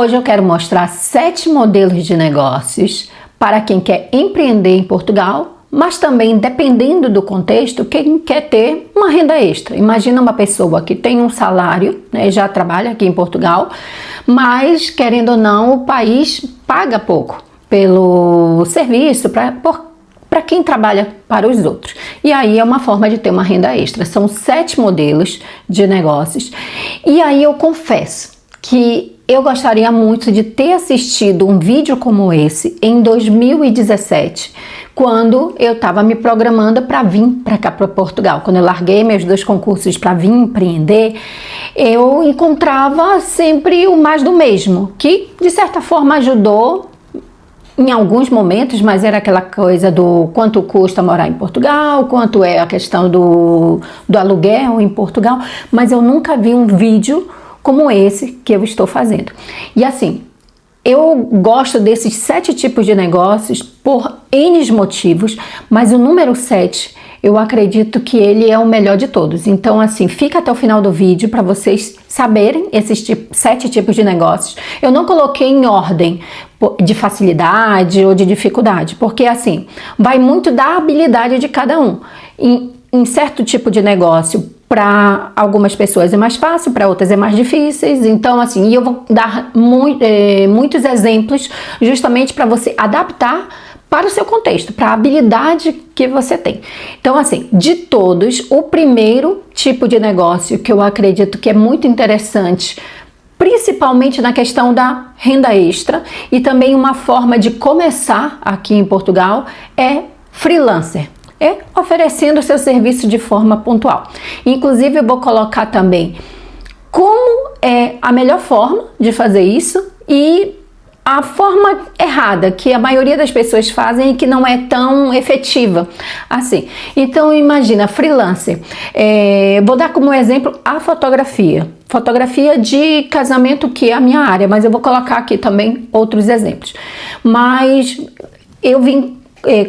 Hoje eu quero mostrar 7 modelos de negócios para quem quer empreender em Portugal, mas também, dependendo do contexto, quem quer ter uma renda extra. Imagina uma pessoa que tem um salário, né, já trabalha aqui em Portugal, mas, querendo ou não, o país paga pouco pelo serviço, para quem trabalha para os outros. E aí é uma forma de ter uma renda extra. São 7 modelos de negócios. E aí eu confesso que eu gostaria muito de ter assistido um vídeo como esse em 2017, quando eu estava me programando para vir para cá, para Portugal. Quando eu larguei meus 2 concursos para vir empreender, eu encontrava sempre o mais do mesmo, que de certa forma ajudou em alguns momentos, mas era aquela coisa do quanto custa morar em Portugal, quanto é a questão do aluguel em Portugal, mas eu nunca vi um vídeo como esse que eu estou fazendo. E assim, eu gosto desses 7 tipos de negócios por N motivos, mas o número 7, eu acredito que ele é o melhor de todos. Então assim, fica até o final do vídeo para vocês saberem esses 7 tipos de negócios. Eu não coloquei em ordem de facilidade ou de dificuldade, porque assim, vai muito da habilidade de cada um. Em certo tipo de negócio, para algumas pessoas é mais fácil, para outras é mais difíceis. Então assim, e eu vou dar muitos exemplos justamente para você adaptar para o seu contexto, para a habilidade que você tem. Então assim, de todos, o primeiro tipo de negócio que eu acredito que é muito interessante, principalmente na questão da renda extra, e também uma forma de começar aqui em Portugal, é freelancer. É oferecendo o seu serviço de forma pontual. Inclusive eu vou colocar também como é a melhor forma de fazer isso e a forma errada que a maioria das pessoas fazem e que não é tão efetiva assim. Então imagina, freelancer, vou dar como exemplo a fotografia de casamento, que é a minha área, mas eu vou colocar aqui também outros exemplos. Mas eu vim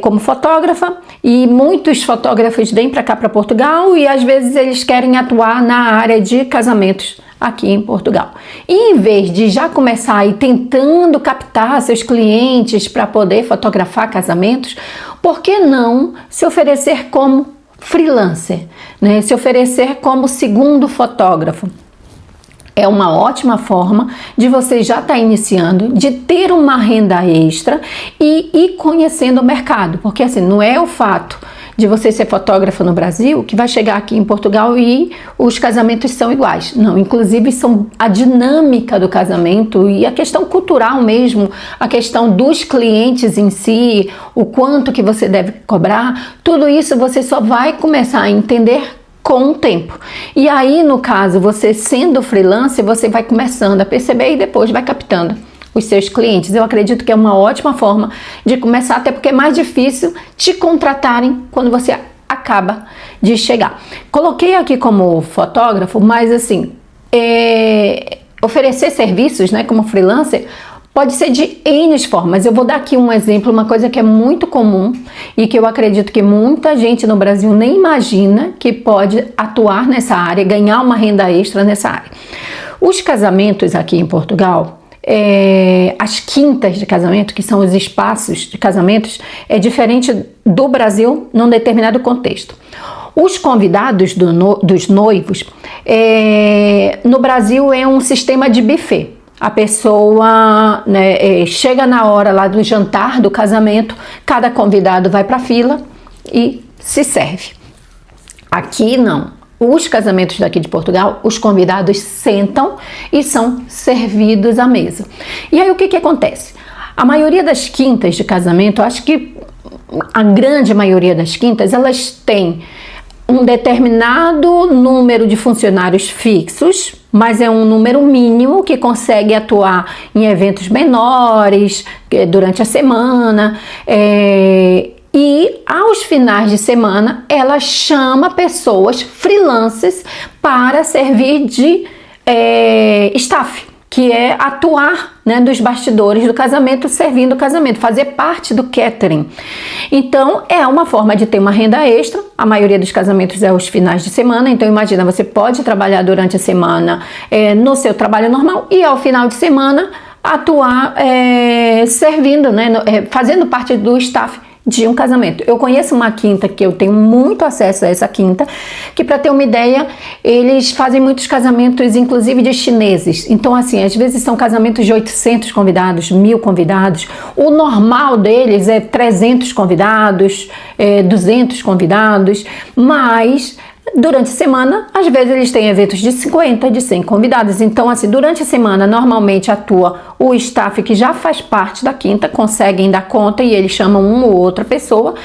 como fotógrafa e muitos fotógrafos vêm para cá, para Portugal, e às vezes eles querem atuar na área de casamentos aqui em Portugal. E em vez de já começar aí tentando captar seus clientes para poder fotografar casamentos, por que não se oferecer como freelancer, né? Se oferecer como segundo fotógrafo? É uma ótima forma de você já estar iniciando, de ter uma renda extra e ir conhecendo o mercado. Porque assim, não é o fato de você ser fotógrafo no Brasil que vai chegar aqui em Portugal e os casamentos são iguais. Não, inclusive são a dinâmica do casamento e a questão cultural mesmo, a questão dos clientes em si, o quanto que você deve cobrar, tudo isso você só vai começar a entender com o tempo. E aí, no caso, você sendo freelancer, você vai começando a perceber e depois vai captando os seus clientes. Eu acredito que é uma ótima forma de começar, até porque é mais difícil te contratarem quando você acaba de chegar. Coloquei aqui como fotógrafo, mas assim, oferecer serviços, né, como freelancer, pode ser de N formas. Eu vou dar aqui um exemplo, uma coisa que é muito comum e que eu acredito que muita gente no Brasil nem imagina que pode atuar nessa área, ganhar uma renda extra nessa área. Os casamentos aqui em Portugal, as quintas de casamento, que são os espaços de casamentos, é diferente do Brasil num determinado contexto. Os convidados dos noivos, no Brasil é um sistema de buffet. A pessoa, né, chega na hora lá do jantar do casamento, cada convidado vai para a fila e se serve. Aqui não. Os casamentos daqui de Portugal, os convidados sentam e são servidos à mesa. E aí o que acontece? A maioria das quintas de casamento, acho que a grande maioria das quintas, elas têm um determinado número de funcionários fixos, mas é um número mínimo que consegue atuar em eventos menores durante a semana, e aos finais de semana ela chama pessoas freelancers para servir de staff, que é atuar, né, dos bastidores do casamento, servindo o casamento, fazer parte do catering. Então é uma forma de ter uma renda extra. A maioria dos casamentos é aos finais de semana, então imagina, você pode trabalhar durante a semana no seu trabalho normal e ao final de semana atuar servindo, né, fazendo parte do staff de um casamento. Eu conheço uma quinta que eu tenho muito acesso a essa quinta, que, para ter uma ideia, eles fazem muitos casamentos, inclusive de chineses. Então, assim, às vezes são casamentos de 800 convidados, 1000 convidados. O normal deles é 300 convidados, 200 convidados, mas durante a semana, às vezes eles têm eventos de 50, de 100 convidados. Então, assim, durante a semana, normalmente atua o staff que já faz parte da quinta, conseguem dar conta e eles chamam uma ou outra pessoa.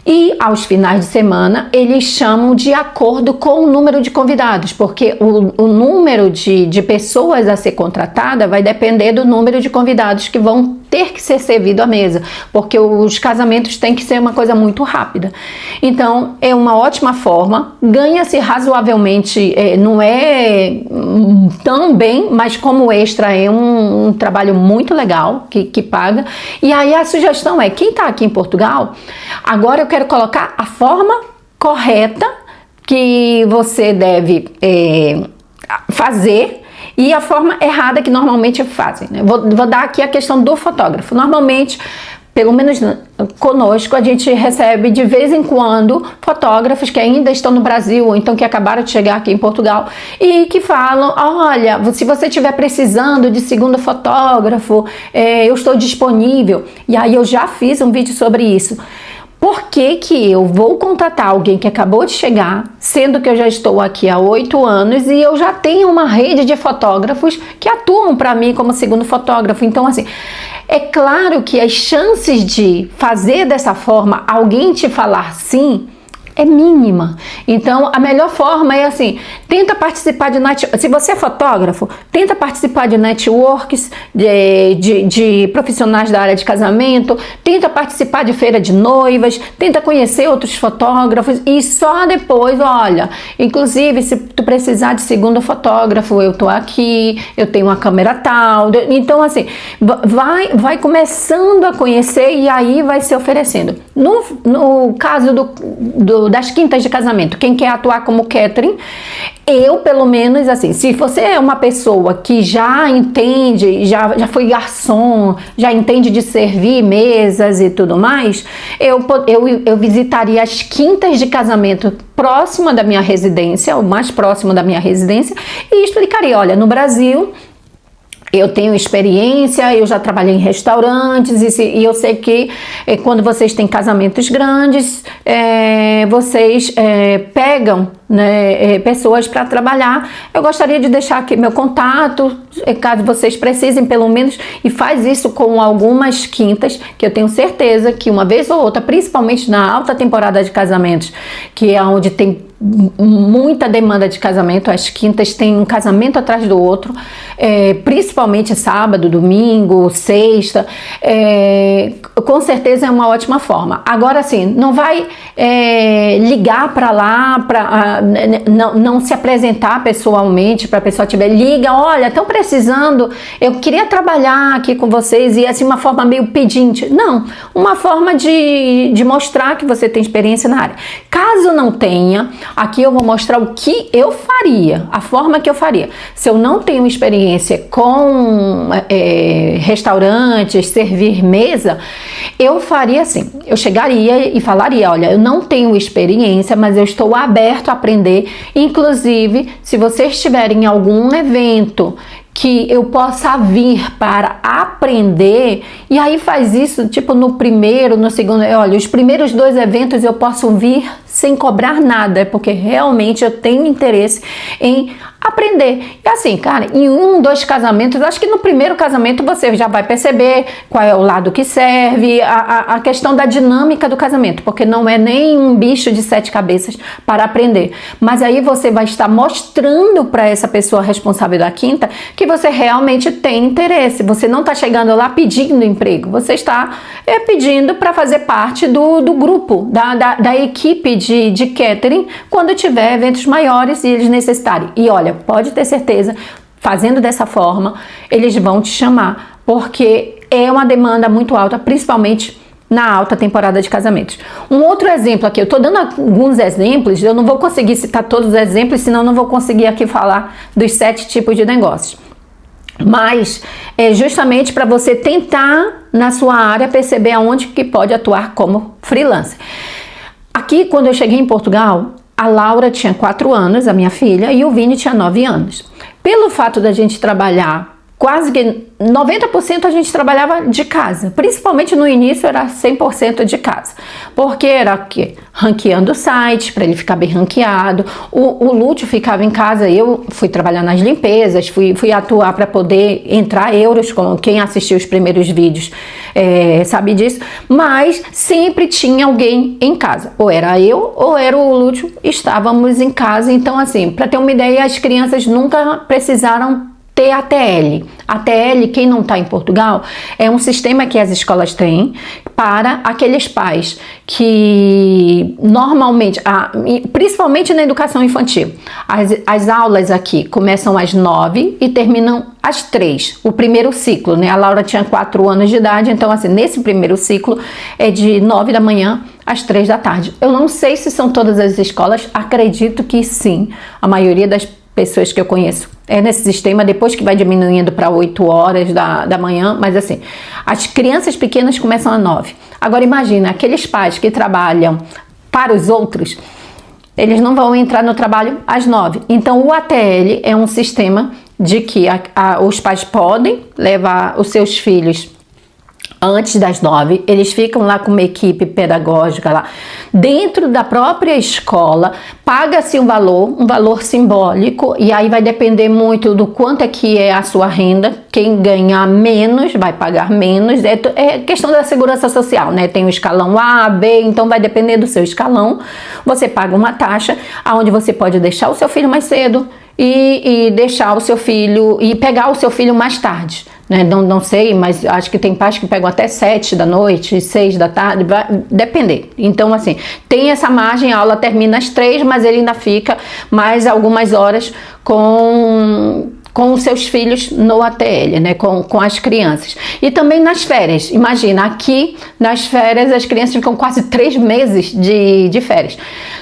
E aos finais de semana, eles chamam de acordo com o número de convidados, porque o número de pessoas a ser contratada vai depender do número de convidados que vão ter que ser servido à mesa, porque os casamentos têm que ser uma coisa muito rápida. Então, é uma ótima forma, ganha-se razoavelmente, não é tão bem, mas como extra é um trabalho muito legal, que paga. E aí a sugestão é, quem está aqui em Portugal, agora eu quero colocar a forma correta que você deve fazer e a forma errada que normalmente fazem, né? Vou dar aqui a questão do fotógrafo. Normalmente, pelo menos conosco, a gente recebe de vez em quando fotógrafos que ainda estão no Brasil ou então que acabaram de chegar aqui em Portugal e que falam, olha, se você estiver precisando de segundo fotógrafo, eu estou disponível. E aí eu já fiz um vídeo sobre isso. Por que que eu vou contratar alguém que acabou de chegar, sendo que eu já estou aqui há 8 anos e eu já tenho uma rede de fotógrafos que atuam para mim como segundo fotógrafo? Então, assim, é claro que as chances de fazer dessa forma, alguém te falar sim, é mínima. Então, a melhor forma é assim, tenta participar de se você é fotógrafo, tenta participar de networks de profissionais da área de casamento, tenta participar de feira de noivas, tenta conhecer outros fotógrafos e só depois, olha, inclusive se tu precisar de segundo fotógrafo, eu tô aqui, eu tenho uma câmera tal. Então, assim, vai começando a conhecer e aí vai se oferecendo. No caso das quintas de casamento, quem quer atuar como catering, eu, pelo menos, assim, se você é uma pessoa que já entende, já foi garçom, já entende de servir mesas e tudo mais, eu visitaria as quintas de casamento próxima da minha residência, o mais próximo da minha residência, e explicaria, olha, no Brasil, eu tenho experiência, eu já trabalhei em restaurantes e eu sei que quando vocês têm casamentos grandes, vocês pegam, né, pessoas para trabalhar. Eu gostaria de deixar aqui meu contato, caso vocês precisem, pelo menos, e faz isso com algumas quintas, que eu tenho certeza que uma vez ou outra, principalmente na alta temporada de casamentos, que é onde tem muita demanda de casamento, as quintas têm um casamento atrás do outro, principalmente sábado, domingo, sexta, com certeza é uma ótima forma. Agora sim, não vai ligar para lá, não se apresentar pessoalmente para a pessoa liga, olha, estão precisando, eu queria trabalhar aqui com vocês, e assim uma forma meio pedinte. Não, uma forma de mostrar que você tem experiência na área. Caso não tenha, aqui eu vou mostrar o que eu faria, a forma que eu faria. Se eu não tenho experiência com restaurantes, servir mesa, eu faria assim, eu chegaria e falaria, olha, eu não tenho experiência, mas eu estou aberto a aprender, inclusive, se vocês tiverem algum evento que eu possa vir para aprender, e aí faz isso tipo no primeiro, no segundo, olha, os primeiros 2 eventos eu posso vir sem cobrar nada, porque realmente eu tenho interesse em aprender. E assim, cara, em 1, 2 casamentos, acho que no primeiro casamento você já vai perceber qual é o lado que serve, a questão da dinâmica do casamento, porque não é nem um bicho de 7 cabeças para aprender. Mas aí você vai estar mostrando para essa pessoa responsável da quinta que você realmente tem interesse. Você não está chegando lá pedindo emprego, você está pedindo para fazer parte do grupo, da equipe de catering, quando tiver eventos maiores e eles necessitarem. E olha, pode ter certeza, fazendo dessa forma, eles vão te chamar, porque é uma demanda muito alta, principalmente na alta temporada de casamentos. Um outro exemplo aqui, eu estou dando alguns exemplos, eu não vou conseguir citar todos os exemplos, senão não vou conseguir aqui falar dos 7 tipos de negócios. Mas é justamente para você tentar na sua área perceber aonde que pode atuar como freelancer. Aqui, quando eu cheguei em Portugal, a Laura tinha 4 anos, a minha filha, e o Vini tinha 9 anos. Pelo fato da gente trabalhar quase que 90% a gente trabalhava de casa, principalmente no início era 100% de casa, porque era o quê? Ranqueando o site, para ele ficar bem ranqueado, o Lúcio ficava em casa, eu fui trabalhar nas limpezas, fui atuar para poder entrar euros, com quem assistiu os primeiros vídeos sabe disso, mas sempre tinha alguém em casa, ou era eu ou era o Lúcio, estávamos em casa, então assim, para ter uma ideia, as crianças nunca precisaram ter ATL. ATL, quem não está em Portugal, é um sistema que as escolas têm para aqueles pais que normalmente, principalmente na educação infantil, as aulas aqui começam às 9 e terminam às 3, o primeiro ciclo, né? A Laura tinha 4 anos de idade, então assim, nesse primeiro ciclo é de 9 da manhã às 3 da tarde. Eu não sei se são todas as escolas, acredito que sim, a maioria das pessoas que eu conheço é nesse sistema, depois que vai diminuindo para 8 horas da manhã, mas assim, as crianças pequenas começam às 9. Agora imagina, aqueles pais que trabalham para os outros, eles não vão entrar no trabalho às 9. Então o ATL é um sistema de que os pais podem levar os seus filhos antes das 9, eles ficam lá com uma equipe pedagógica lá dentro da própria escola, paga-se um valor simbólico, e aí vai depender muito do quanto é que é a sua renda. Quem ganhar menos vai pagar menos, é questão da segurança social, né? Tem o escalão A, B, então vai depender do seu escalão. Você paga uma taxa onde você pode deixar o seu filho mais cedo e deixar o seu filho e pegar o seu filho mais tarde, né? Não sei, mas acho que tem pais que pegam até 7 da noite, 6 da tarde, vai depender. Então assim, tem essa margem, a aula termina às 3, mas ele ainda fica mais algumas horas com os seus filhos no ATL, né? Com as crianças. E também nas férias. Imagina, aqui nas férias as crianças ficam quase 3 meses de férias.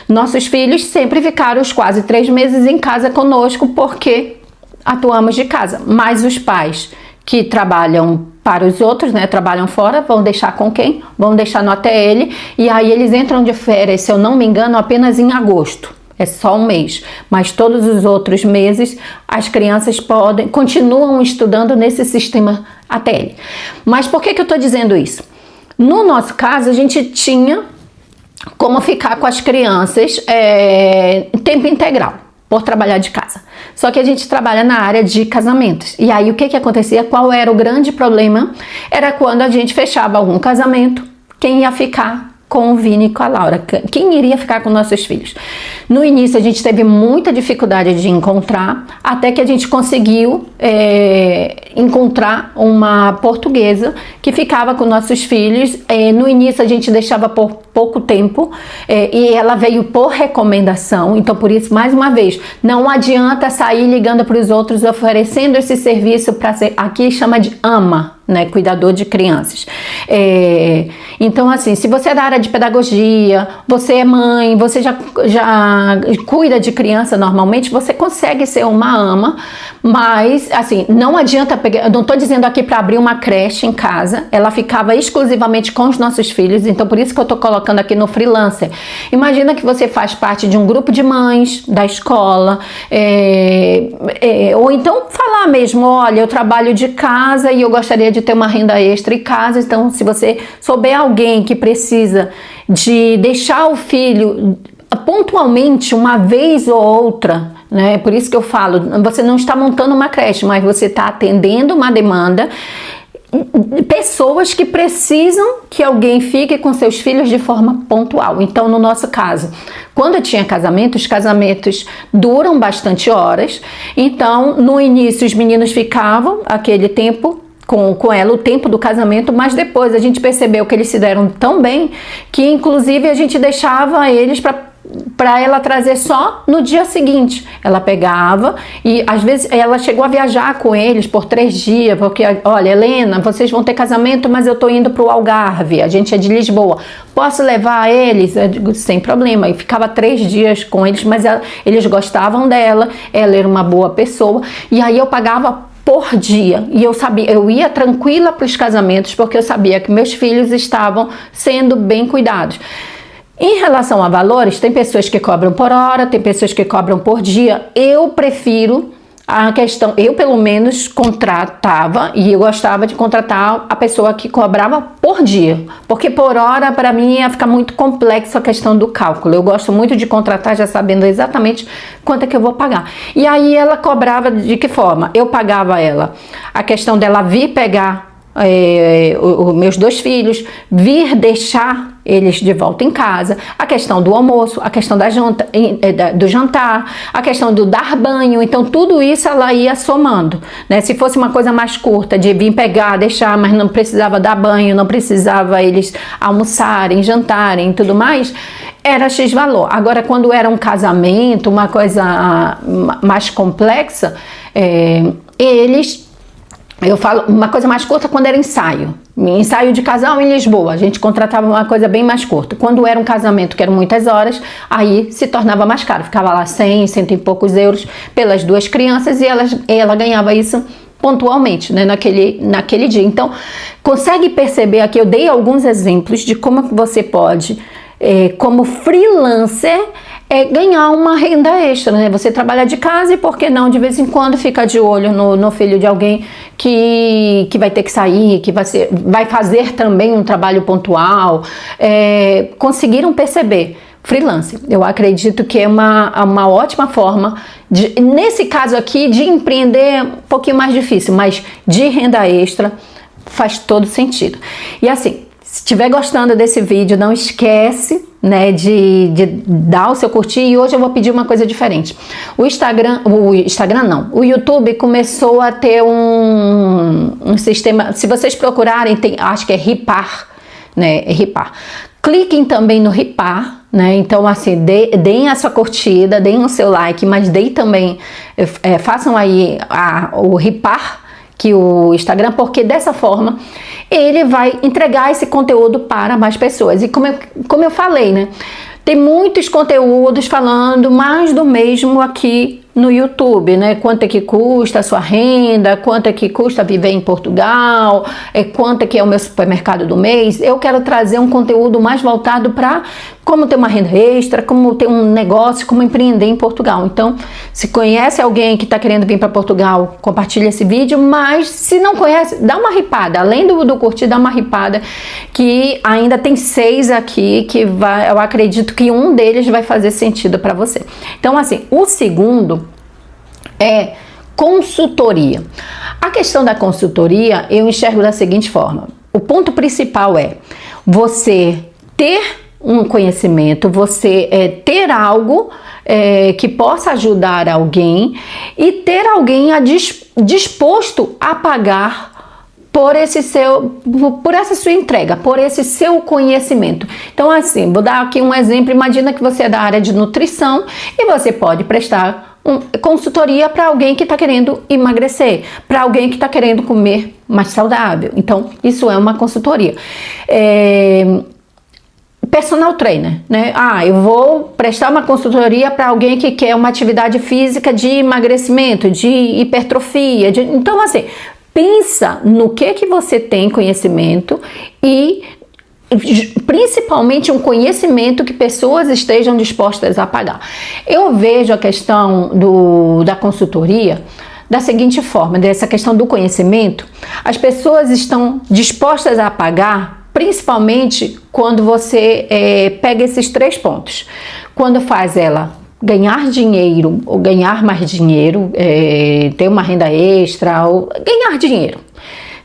Nossos filhos sempre ficaram os quase 3 meses em casa conosco porque atuamos de casa. Mas os pais que trabalham para os outros, né, trabalham fora, vão deixar com quem? Vão deixar no ATL, e aí eles entram de férias, se eu não me engano, apenas em agosto. É só um mês, mas todos os outros meses as crianças continuam estudando nesse sistema ATL. Mas por que eu estou dizendo isso? No nosso caso, a gente tinha como ficar com as crianças tempo integral, por trabalhar de casa. Só que a gente trabalha na área de casamentos. E aí o que acontecia? Qual era o grande problema? Era quando a gente fechava algum casamento, quem ia ficar com o Vini e com a Laura? Quem iria ficar com nossos filhos? No início a gente teve muita dificuldade de encontrar, até que a gente conseguiu encontrar uma portuguesa que ficava com nossos filhos. No início a gente deixava por pouco tempo e ela veio por recomendação, então por isso, mais uma vez, não adianta sair ligando para os outros oferecendo esse serviço para ser, aqui chama de AMA, né, cuidador de crianças. Então assim, se você é da área de pedagogia, você é mãe, você já cuida de criança normalmente, você consegue ser uma AMA, mas assim, não adianta pegar, eu não estou dizendo aqui para abrir uma creche em casa, ela ficava exclusivamente com os nossos filhos, então por isso que eu estou colocando aqui no freelancer. Imagina que você faz parte de um grupo de mães da escola, ou então falar mesmo, olha, eu trabalho de casa e eu gostaria de ter uma renda extra em casa, então se você souber alguém que precisa de deixar o filho pontualmente uma vez ou outra, né? Por isso que eu falo, você não está montando uma creche, mas você está atendendo uma demanda, pessoas que precisam que alguém fique com seus filhos de forma pontual. Então, no nosso caso, quando eu tinha casamento, os casamentos duram bastante horas, então no início os meninos ficavam aquele tempo com ela, o tempo do casamento, mas depois a gente percebeu que eles se deram tão bem que inclusive a gente deixava eles para ela trazer só no dia seguinte. Ela pegava e às vezes ela chegou a viajar com eles por 3 dias, porque olha, Helena, vocês vão ter casamento, mas eu tô indo pro Algarve, a gente é de Lisboa, posso levar eles? Eu digo, sem problema, e ficava 3 dias com eles, mas eles gostavam dela, ela era uma boa pessoa, e aí eu pagava por dia. E eu sabia, eu ia tranquila para os casamentos porque eu sabia que meus filhos estavam sendo bem cuidados. Em relação a valores, tem pessoas que cobram por hora, tem pessoas que cobram por dia. Eu prefiro a questão, eu pelo menos contratava, e eu gostava de contratar a pessoa que cobrava por dia, porque por hora para mim ia ficar muito complexo a questão do cálculo. Eu gosto muito de contratar já sabendo exatamente quanto é que eu vou pagar. E aí ela cobrava de que forma? Eu pagava ela a questão dela vir pegar os meus 2 filhos, vir deixar eles de volta em casa, a questão do almoço, a questão do jantar, a questão do dar banho. Então tudo isso ela ia somando, né? Se fosse uma coisa mais curta, de vir pegar, deixar, mas não precisava dar banho, não precisava eles almoçarem, jantarem e tudo mais, era X valor. Agora, quando era um casamento, uma coisa mais complexa, eu falo uma coisa mais curta quando era ensaio de casal em Lisboa, a gente contratava uma coisa bem mais curta. Quando era um casamento que eram muitas horas, aí se tornava mais caro, ficava lá 100 e poucos euros pelas 2 crianças e ela ganhava isso pontualmente, né, naquele dia. Então, consegue perceber aqui, eu dei alguns exemplos de como você pode, como freelancer, ganhar uma renda extra, né? Você trabalha de casa e, por que não, de vez em quando fica de olho no filho de alguém que vai ter que sair, que vai fazer também um trabalho pontual. Conseguiram perceber? Freelance, eu acredito que é uma ótima forma, nesse caso aqui, de empreender um pouquinho mais difícil, mas de renda extra faz todo sentido. E assim, se estiver gostando desse vídeo, não esquece, né, de dar o seu curtir. E hoje eu vou pedir uma coisa diferente. O YouTube começou a ter um sistema, se vocês procurarem, acho que é Ripar, né, Ripar. Cliquem também no Ripar, né? Então, assim, deem a sua curtida, deem o seu like, mas deem também, façam aí o Ripar, que o Instagram, porque dessa forma ele vai entregar esse conteúdo para mais pessoas. E como eu falei, né? Tem muitos conteúdos falando mais do mesmo aqui no YouTube, né? Quanto é que custa a sua renda, quanto é que custa viver em Portugal, quanto é que é o meu supermercado do mês. Eu quero trazer um conteúdo mais voltado para como ter uma renda extra, como ter um negócio, como empreender em Portugal. Então, se conhece alguém que está querendo vir para Portugal, compartilha esse vídeo, mas se não conhece, dá uma ripada, além do curtir, dá uma ripada, que ainda tem 6 aqui, que eu acredito que um deles vai fazer sentido para você. Então, assim, o segundo é consultoria. A questão da consultoria eu enxergo da seguinte forma: o ponto principal é você ter um conhecimento, você ter algo que possa ajudar alguém e ter alguém disposto a pagar por essa sua entrega, por esse seu conhecimento. Então, assim, vou dar aqui um exemplo. Imagina que você é da área de nutrição e você pode prestar consultoria para alguém que está querendo emagrecer, para alguém que está querendo comer mais saudável. Então, isso é uma consultoria. Personal trainer, né? Eu vou prestar uma consultoria para alguém que quer uma atividade física de emagrecimento, de hipertrofia. Então, assim, pensa no que você tem conhecimento e principalmente um conhecimento que pessoas estejam dispostas a pagar. Eu vejo a questão da consultoria da seguinte forma, dessa questão do conhecimento: as pessoas estão dispostas a pagar principalmente quando você pega esses 3 pontos. Quando faz ela ganhar dinheiro ou ganhar mais dinheiro, ter uma renda extra, ou ganhar dinheiro,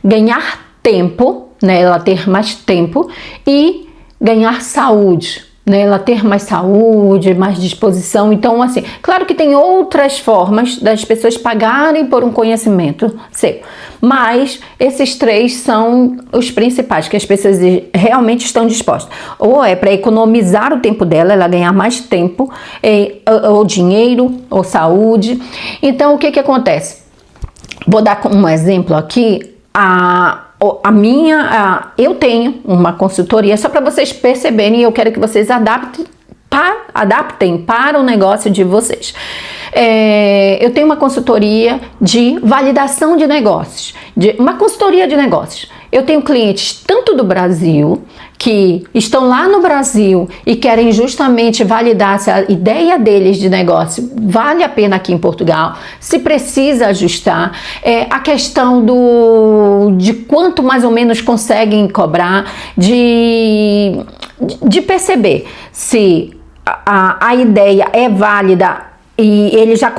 ganhar tempo, né, ela ter mais tempo, e ganhar saúde, né, ela ter mais saúde, mais disposição. Então, assim, claro que tem outras formas das pessoas pagarem por um conhecimento seu, mas esses 3 são os principais, que as pessoas realmente estão dispostas. Ou é para economizar o tempo dela, ela ganhar mais tempo, ou dinheiro, ou saúde. Então, o que acontece? Vou dar um exemplo aqui. Eu tenho uma consultoria, só para vocês perceberem, e eu quero que vocês adaptem para o negócio de vocês. eu tenho uma consultoria de validação de negócios, uma consultoria de negócios. Eu tenho clientes tanto do Brasil, que estão lá no Brasil e querem justamente validar se a ideia deles de negócio vale a pena aqui em Portugal, se precisa ajustar, a questão de quanto mais ou menos conseguem cobrar, de perceber se a ideia é válida e ele já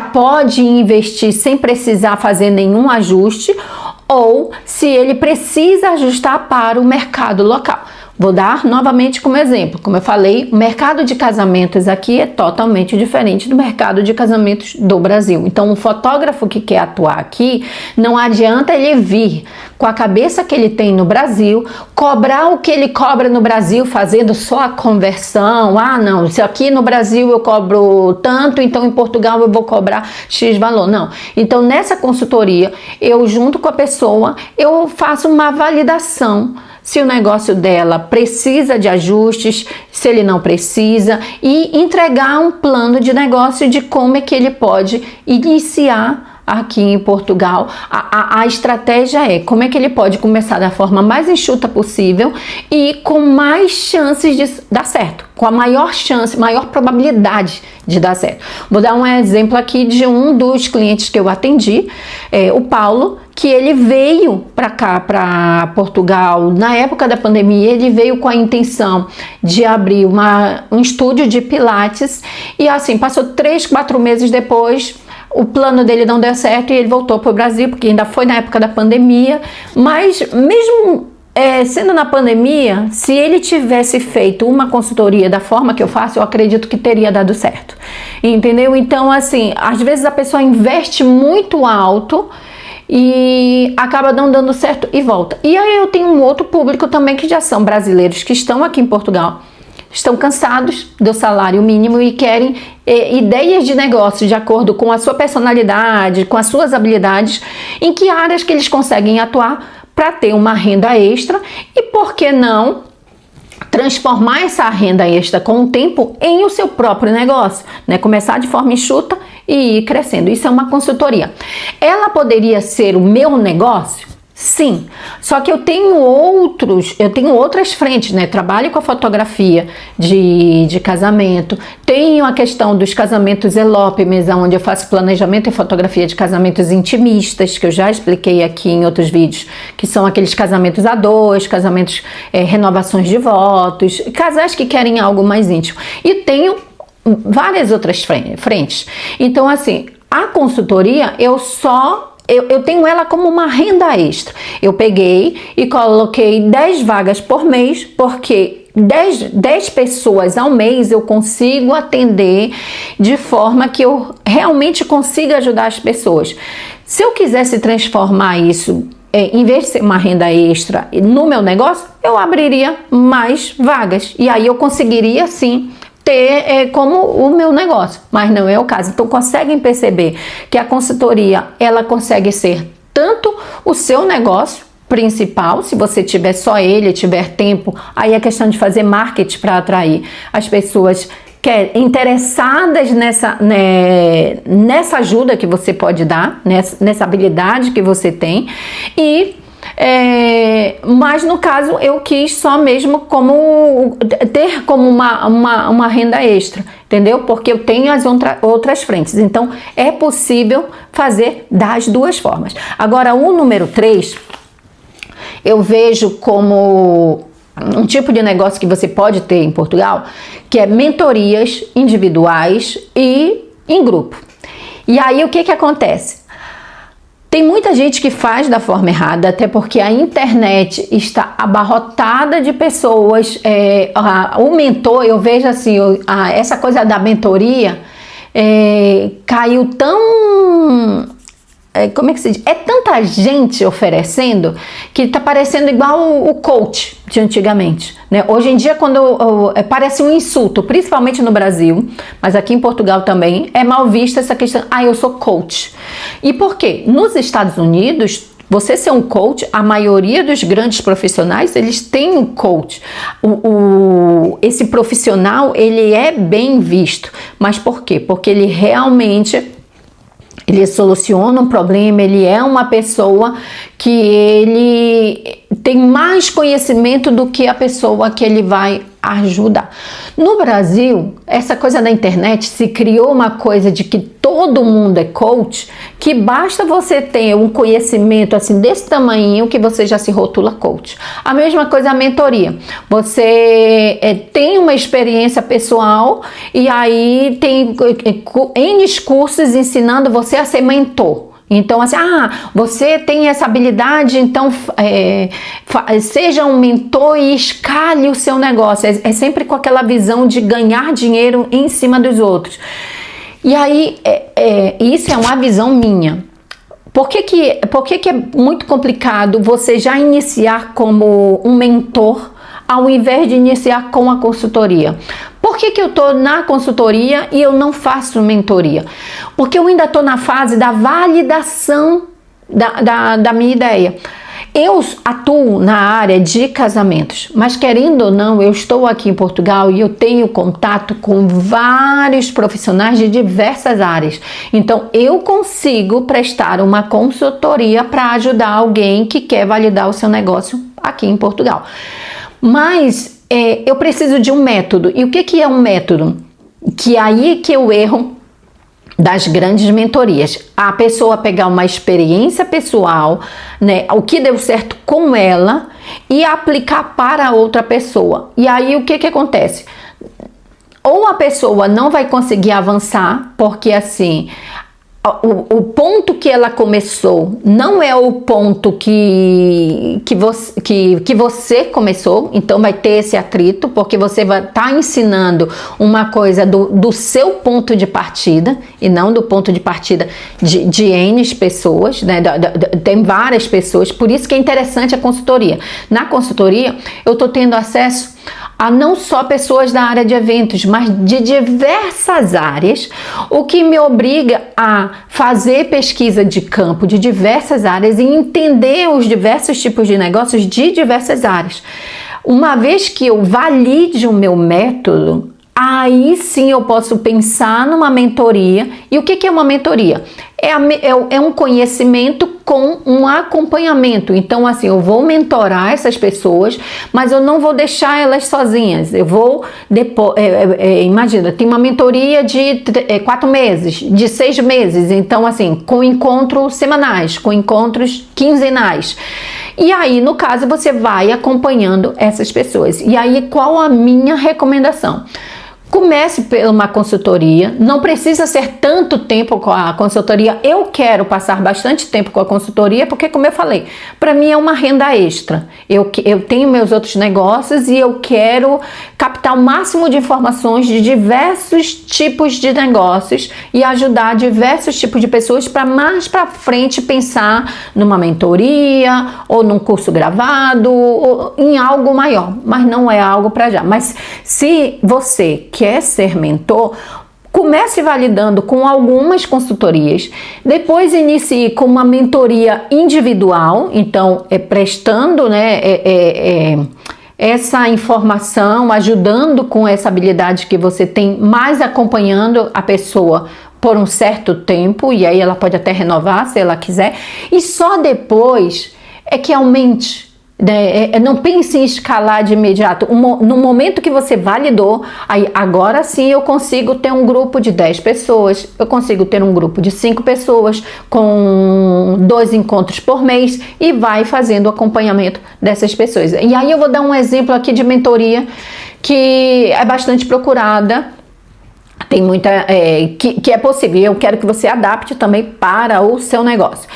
pode investir sem precisar fazer nenhum ajuste, ou se ele precisa ajustar para o mercado local. Vou dar novamente como exemplo. Como eu falei, o mercado de casamentos aqui é totalmente diferente do mercado de casamentos do Brasil. Então, o fotógrafo que quer atuar aqui, não adianta ele vir com a cabeça que ele tem no Brasil, cobrar o que ele cobra no Brasil, fazendo só a conversão. Ah, não, se aqui no Brasil eu cobro tanto, então em Portugal eu vou cobrar X valor. Não. Então, nessa consultoria, eu junto com a pessoa, eu faço uma validação se o negócio dela precisa de ajustes, se ele não precisa, e entregar um plano de negócio de como é que ele pode iniciar aqui em Portugal. A estratégia é como é que ele pode começar da forma mais enxuta possível e com mais chances de dar certo, com a maior chance, maior probabilidade de dar certo. Vou dar um exemplo aqui de um dos clientes que eu atendi, o Paulo, que ele veio para cá, para Portugal, na época da pandemia. Ele veio com a intenção de abrir um estúdio de pilates e assim, passou 3, 4 meses depois, o plano dele não deu certo e ele voltou para o Brasil, porque ainda foi na época da pandemia. Mas mesmo sendo na pandemia, se ele tivesse feito uma consultoria da forma que eu faço, eu acredito que teria dado certo, entendeu? Então assim, às vezes a pessoa investe muito alto e acaba não dando certo e volta. E aí eu tenho um outro público também, que já são brasileiros que estão aqui em Portugal, estão cansados do salário mínimo e querem ideias de negócio de acordo com a sua personalidade, com as suas habilidades, em que áreas que eles conseguem atuar para ter uma renda extra e, por que não, transformar essa renda extra com o tempo em o seu próprio negócio, né? Começar de forma enxuta e ir crescendo. Isso é uma consultoria. Ela poderia ser o meu negócio? Sim, só que eu tenho outras frentes, né? Trabalho com a fotografia de casamento, tenho a questão dos casamentos elopements, onde eu faço planejamento e fotografia de casamentos intimistas, que eu já expliquei aqui em outros vídeos, que são aqueles casamentos a dois, casamentos, renovações de votos, casais que querem algo mais íntimo. E tenho várias outras frentes. Então, assim, a consultoria eu tenho ela como uma renda extra. Eu peguei e coloquei 10 vagas por mês, porque 10 pessoas ao mês eu consigo atender de forma que eu realmente consiga ajudar as pessoas. Se eu quisesse transformar isso, em vez de ser uma renda extra no meu negócio, eu abriria mais vagas. E aí eu conseguiria, sim, ter como o meu negócio, mas não é o caso. Então conseguem perceber que a consultoria, ela consegue ser tanto o seu negócio principal, se você tiver só ele, tiver tempo, aí é questão de fazer marketing para atrair as pessoas interessadas nessa ajuda que você pode dar, nessa habilidade que você tem. Mas no caso eu quis só mesmo ter como uma renda extra, entendeu? Porque eu tenho as outras frentes. Então é possível fazer das duas formas. Agora, o número 3 eu vejo como um tipo de negócio que você pode ter em Portugal, que é mentorias individuais e em grupo. E aí o que acontece? Tem muita gente que faz da forma errada, até porque a internet está abarrotada de pessoas. O mentor, eu vejo assim, essa coisa da mentoria caiu tão... como é que se diz? É tanta gente oferecendo que tá parecendo igual o coach de antigamente, né? Hoje em dia, parece um insulto, principalmente no Brasil, mas aqui em Portugal também, é mal vista essa questão, eu sou coach. E por quê? Nos Estados Unidos, Você ser um coach, a maioria dos grandes profissionais, eles têm um coach. Esse profissional, ele é bem visto. Mas por quê? Porque ele realmente... ele soluciona um problema, ele é uma pessoa que ele tem mais conhecimento do que a pessoa que ele vai ajudar. No Brasil, essa coisa da internet se criou uma coisa de que todo mundo é coach, que basta você ter um conhecimento assim desse tamanho que você já se rotula coach. A mesma coisa a mentoria. Você tem uma experiência pessoal e aí tem N cursos ensinando você a ser mentor. Então, assim, você tem essa habilidade, então seja um mentor e escalhe o seu negócio. É sempre com aquela visão de ganhar dinheiro em cima dos outros. E aí, isso é uma visão minha. Por que é muito complicado você já iniciar como um mentor ao invés de iniciar com a consultoria? Por que eu estou na consultoria e eu não faço mentoria? Porque eu ainda estou na fase da validação da minha ideia. Eu atuo na área de casamentos, mas querendo ou não, eu estou aqui em Portugal e eu tenho contato com vários profissionais de diversas áreas. Então, eu consigo prestar uma consultoria para ajudar alguém que quer validar o seu negócio aqui em Portugal. Mas eu preciso de um método. E o que é um método? Que aí que eu erro das grandes mentorias. A pessoa pegar uma experiência pessoal, né, o que deu certo com ela e aplicar para outra pessoa. E aí o que acontece? Ou a pessoa não vai conseguir avançar, porque assim... O ponto que ela começou não é o ponto que você começou, então vai ter esse atrito, porque você vai estar ensinando uma coisa do seu ponto de partida e não do ponto de partida de N pessoas, né? Tem várias pessoas, por isso que é interessante a consultoria. Na consultoria, eu estou tendo acesso a não só pessoas da área de eventos, mas de diversas áreas, o que me obriga a fazer pesquisa de campo de diversas áreas e entender os diversos tipos de negócios de diversas áreas. Uma vez que eu valide o meu método, aí sim eu posso pensar numa mentoria. E o que é uma mentoria? É um conhecimento com um acompanhamento. Então, assim, eu vou mentorar essas pessoas, mas eu não vou deixar elas sozinhas. Eu vou, imagina, tem uma mentoria de 4 meses, de 6 meses. Então, assim, com encontros semanais, com encontros quinzenais. E aí, no caso, você vai acompanhando essas pessoas. E aí, qual a minha recomendação? Comece por uma consultoria, não precisa ser tanto tempo com a consultoria. Eu quero passar bastante tempo com a consultoria porque, como eu falei, para mim é uma renda extra. Eu tenho meus outros negócios e eu quero captar o máximo de informações de diversos tipos de negócios e ajudar diversos tipos de pessoas para mais para frente pensar numa mentoria ou num curso gravado ou em algo maior, mas não é algo para já. Mas se você quer ser mentor, comece validando com algumas consultorias, depois inicie com uma mentoria individual, então prestando, né, essa informação, ajudando com essa habilidade que você tem, mais acompanhando a pessoa por um certo tempo, e aí ela pode até renovar se ela quiser, e só depois é que aumente. Não pense em escalar de imediato. No momento que você validou, aí agora sim eu consigo ter um grupo de 10 pessoas, eu consigo ter um grupo de 5 pessoas com 2 encontros por mês e vai fazendo o acompanhamento dessas pessoas. E aí eu vou dar um exemplo aqui de mentoria que é bastante procurada. Tem muita que é possível. Eu quero que você adapte também para o seu negócio.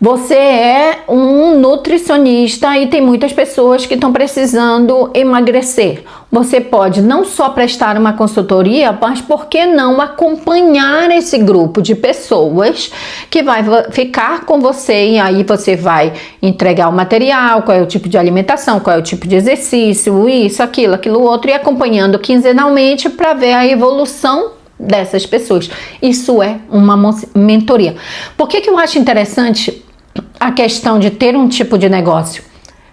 Você é um nutricionista e tem muitas pessoas que estão precisando emagrecer. Você pode não só prestar uma consultoria, mas por que não acompanhar esse grupo de pessoas que vai ficar com você e aí você vai entregar o material, qual é o tipo de alimentação, qual é o tipo de exercício, isso, aquilo outro, e acompanhando quinzenalmente para ver a evolução dessas pessoas. Isso é uma mentoria. Por que eu acho interessante a questão de ter um tipo de negócio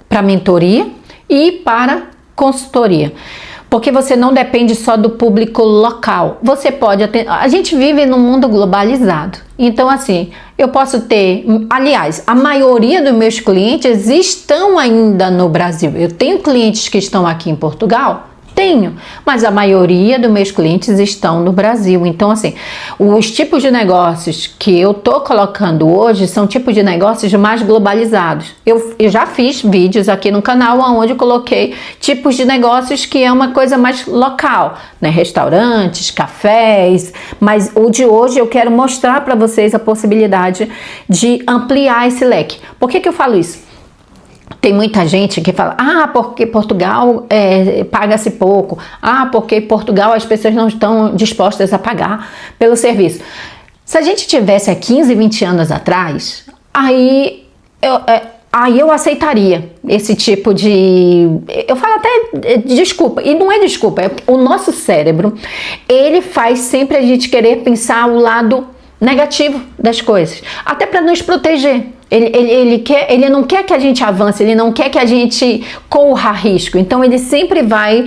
para mentoria e para consultoria. Porque você não depende só do público local. Você pode atender. A gente vive num mundo globalizado. Então, assim, eu posso ter. Aliás, a maioria dos meus clientes estão ainda no Brasil. Eu tenho clientes que estão aqui em Portugal? Tenho, mas a maioria dos meus clientes estão no Brasil. Então, assim, os tipos de negócios que eu tô colocando hoje são tipos de negócios mais globalizados. Eu já fiz vídeos aqui no canal onde eu coloquei tipos de negócios que é uma coisa mais local, né? Restaurantes, cafés, mas o de hoje eu quero mostrar para vocês a possibilidade de ampliar esse leque. Por que eu falo isso? Tem muita gente que fala, porque Portugal paga-se pouco, porque Portugal as pessoas não estão dispostas a pagar pelo serviço. Se a gente tivesse há 15, 20 anos atrás, aí eu aceitaria esse tipo de... Eu falo até desculpa, e não é desculpa, o nosso cérebro, ele faz sempre a gente querer pensar o lado negativo das coisas, até para nos proteger. Ele não quer que a gente avance, ele não quer que a gente corra risco. Então ele sempre vai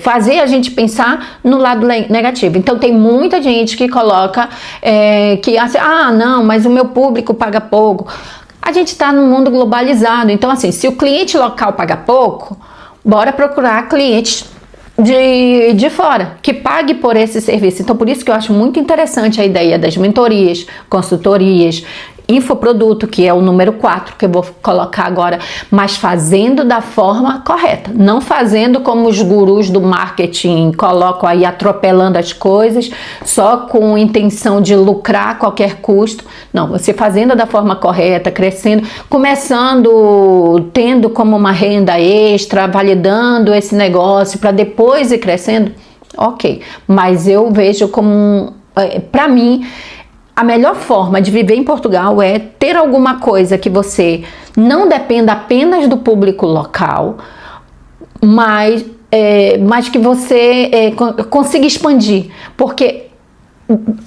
fazer a gente pensar no lado negativo. Então tem muita gente que coloca que assim, não, mas o meu público paga pouco. A gente está num mundo globalizado. Então assim, se o cliente local paga pouco, bora procurar clientes de fora, que pague por esse serviço. Então por isso que eu acho muito interessante a ideia das mentorias, consultorias, infoproduto, que é o número 4 que eu vou colocar agora, mas fazendo da forma correta, não fazendo como os gurus do marketing colocam aí, atropelando as coisas só com intenção de lucrar a qualquer custo. Não, você fazendo da forma correta, crescendo, começando, tendo como uma renda extra, validando esse negócio para depois ir crescendo, ok, mas eu vejo como, para mim, a melhor forma de viver em Portugal é ter alguma coisa que você não dependa apenas do público local, mas que você consiga expandir. Porque,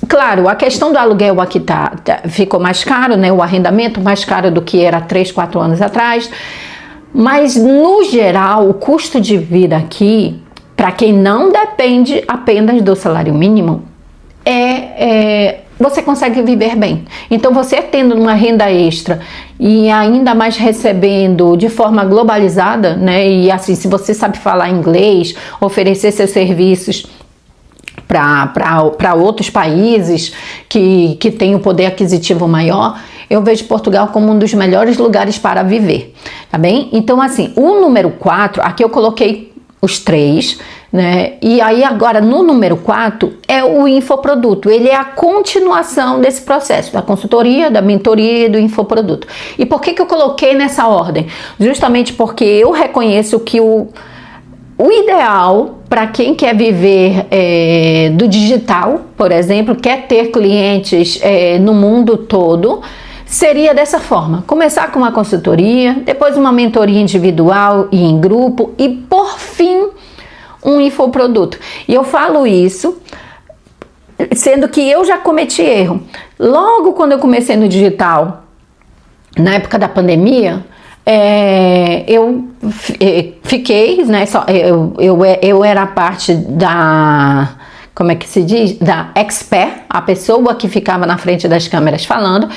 claro, a questão do aluguel aqui ficou mais caro, né? O arrendamento mais caro do que era 3, 4 anos atrás. Mas, no geral, o custo de vida aqui, para quem não depende apenas do salário mínimo, você consegue viver bem. Então você tendo uma renda extra e ainda mais recebendo de forma globalizada, né? E assim, se você sabe falar inglês, oferecer seus serviços para outros países que têm um poder aquisitivo maior, eu vejo Portugal como um dos melhores lugares para viver, tá bem? Então assim, o número 4, aqui eu coloquei os 3, né? E aí agora no número 4 é o infoproduto. Ele é a continuação desse processo, da consultoria, da mentoria e do infoproduto. E por que eu coloquei nessa ordem? Justamente porque eu reconheço que o ideal para quem quer viver do digital, por exemplo, quer ter clientes no mundo todo, seria dessa forma: começar com uma consultoria, depois uma mentoria individual e em grupo e, por fim, um infoproduto. E eu falo isso sendo que eu já cometi erro. Logo quando eu comecei no digital, na época da pandemia, eu fiquei, né, eu era parte da... Como é que se diz? Da expert, a pessoa que ficava na frente das câmeras falando,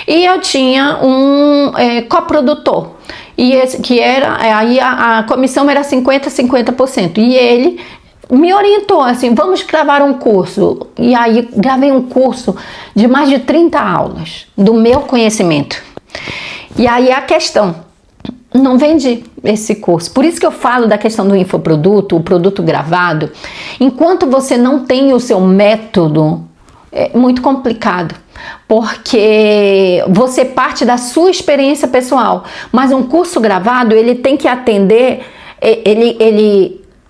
e eu tinha um coprodutor, e que era, aí a comissão era 50%, e ele me orientou assim: vamos gravar um curso. E aí gravei um curso de mais de 30 aulas do meu conhecimento. E aí a questão, não vendi esse curso. Por isso que eu falo da questão do infoproduto, o produto gravado. Enquanto você não tem o seu método, é muito complicado, porque você parte da sua experiência pessoal. Mas um curso gravado, ele tem que atender,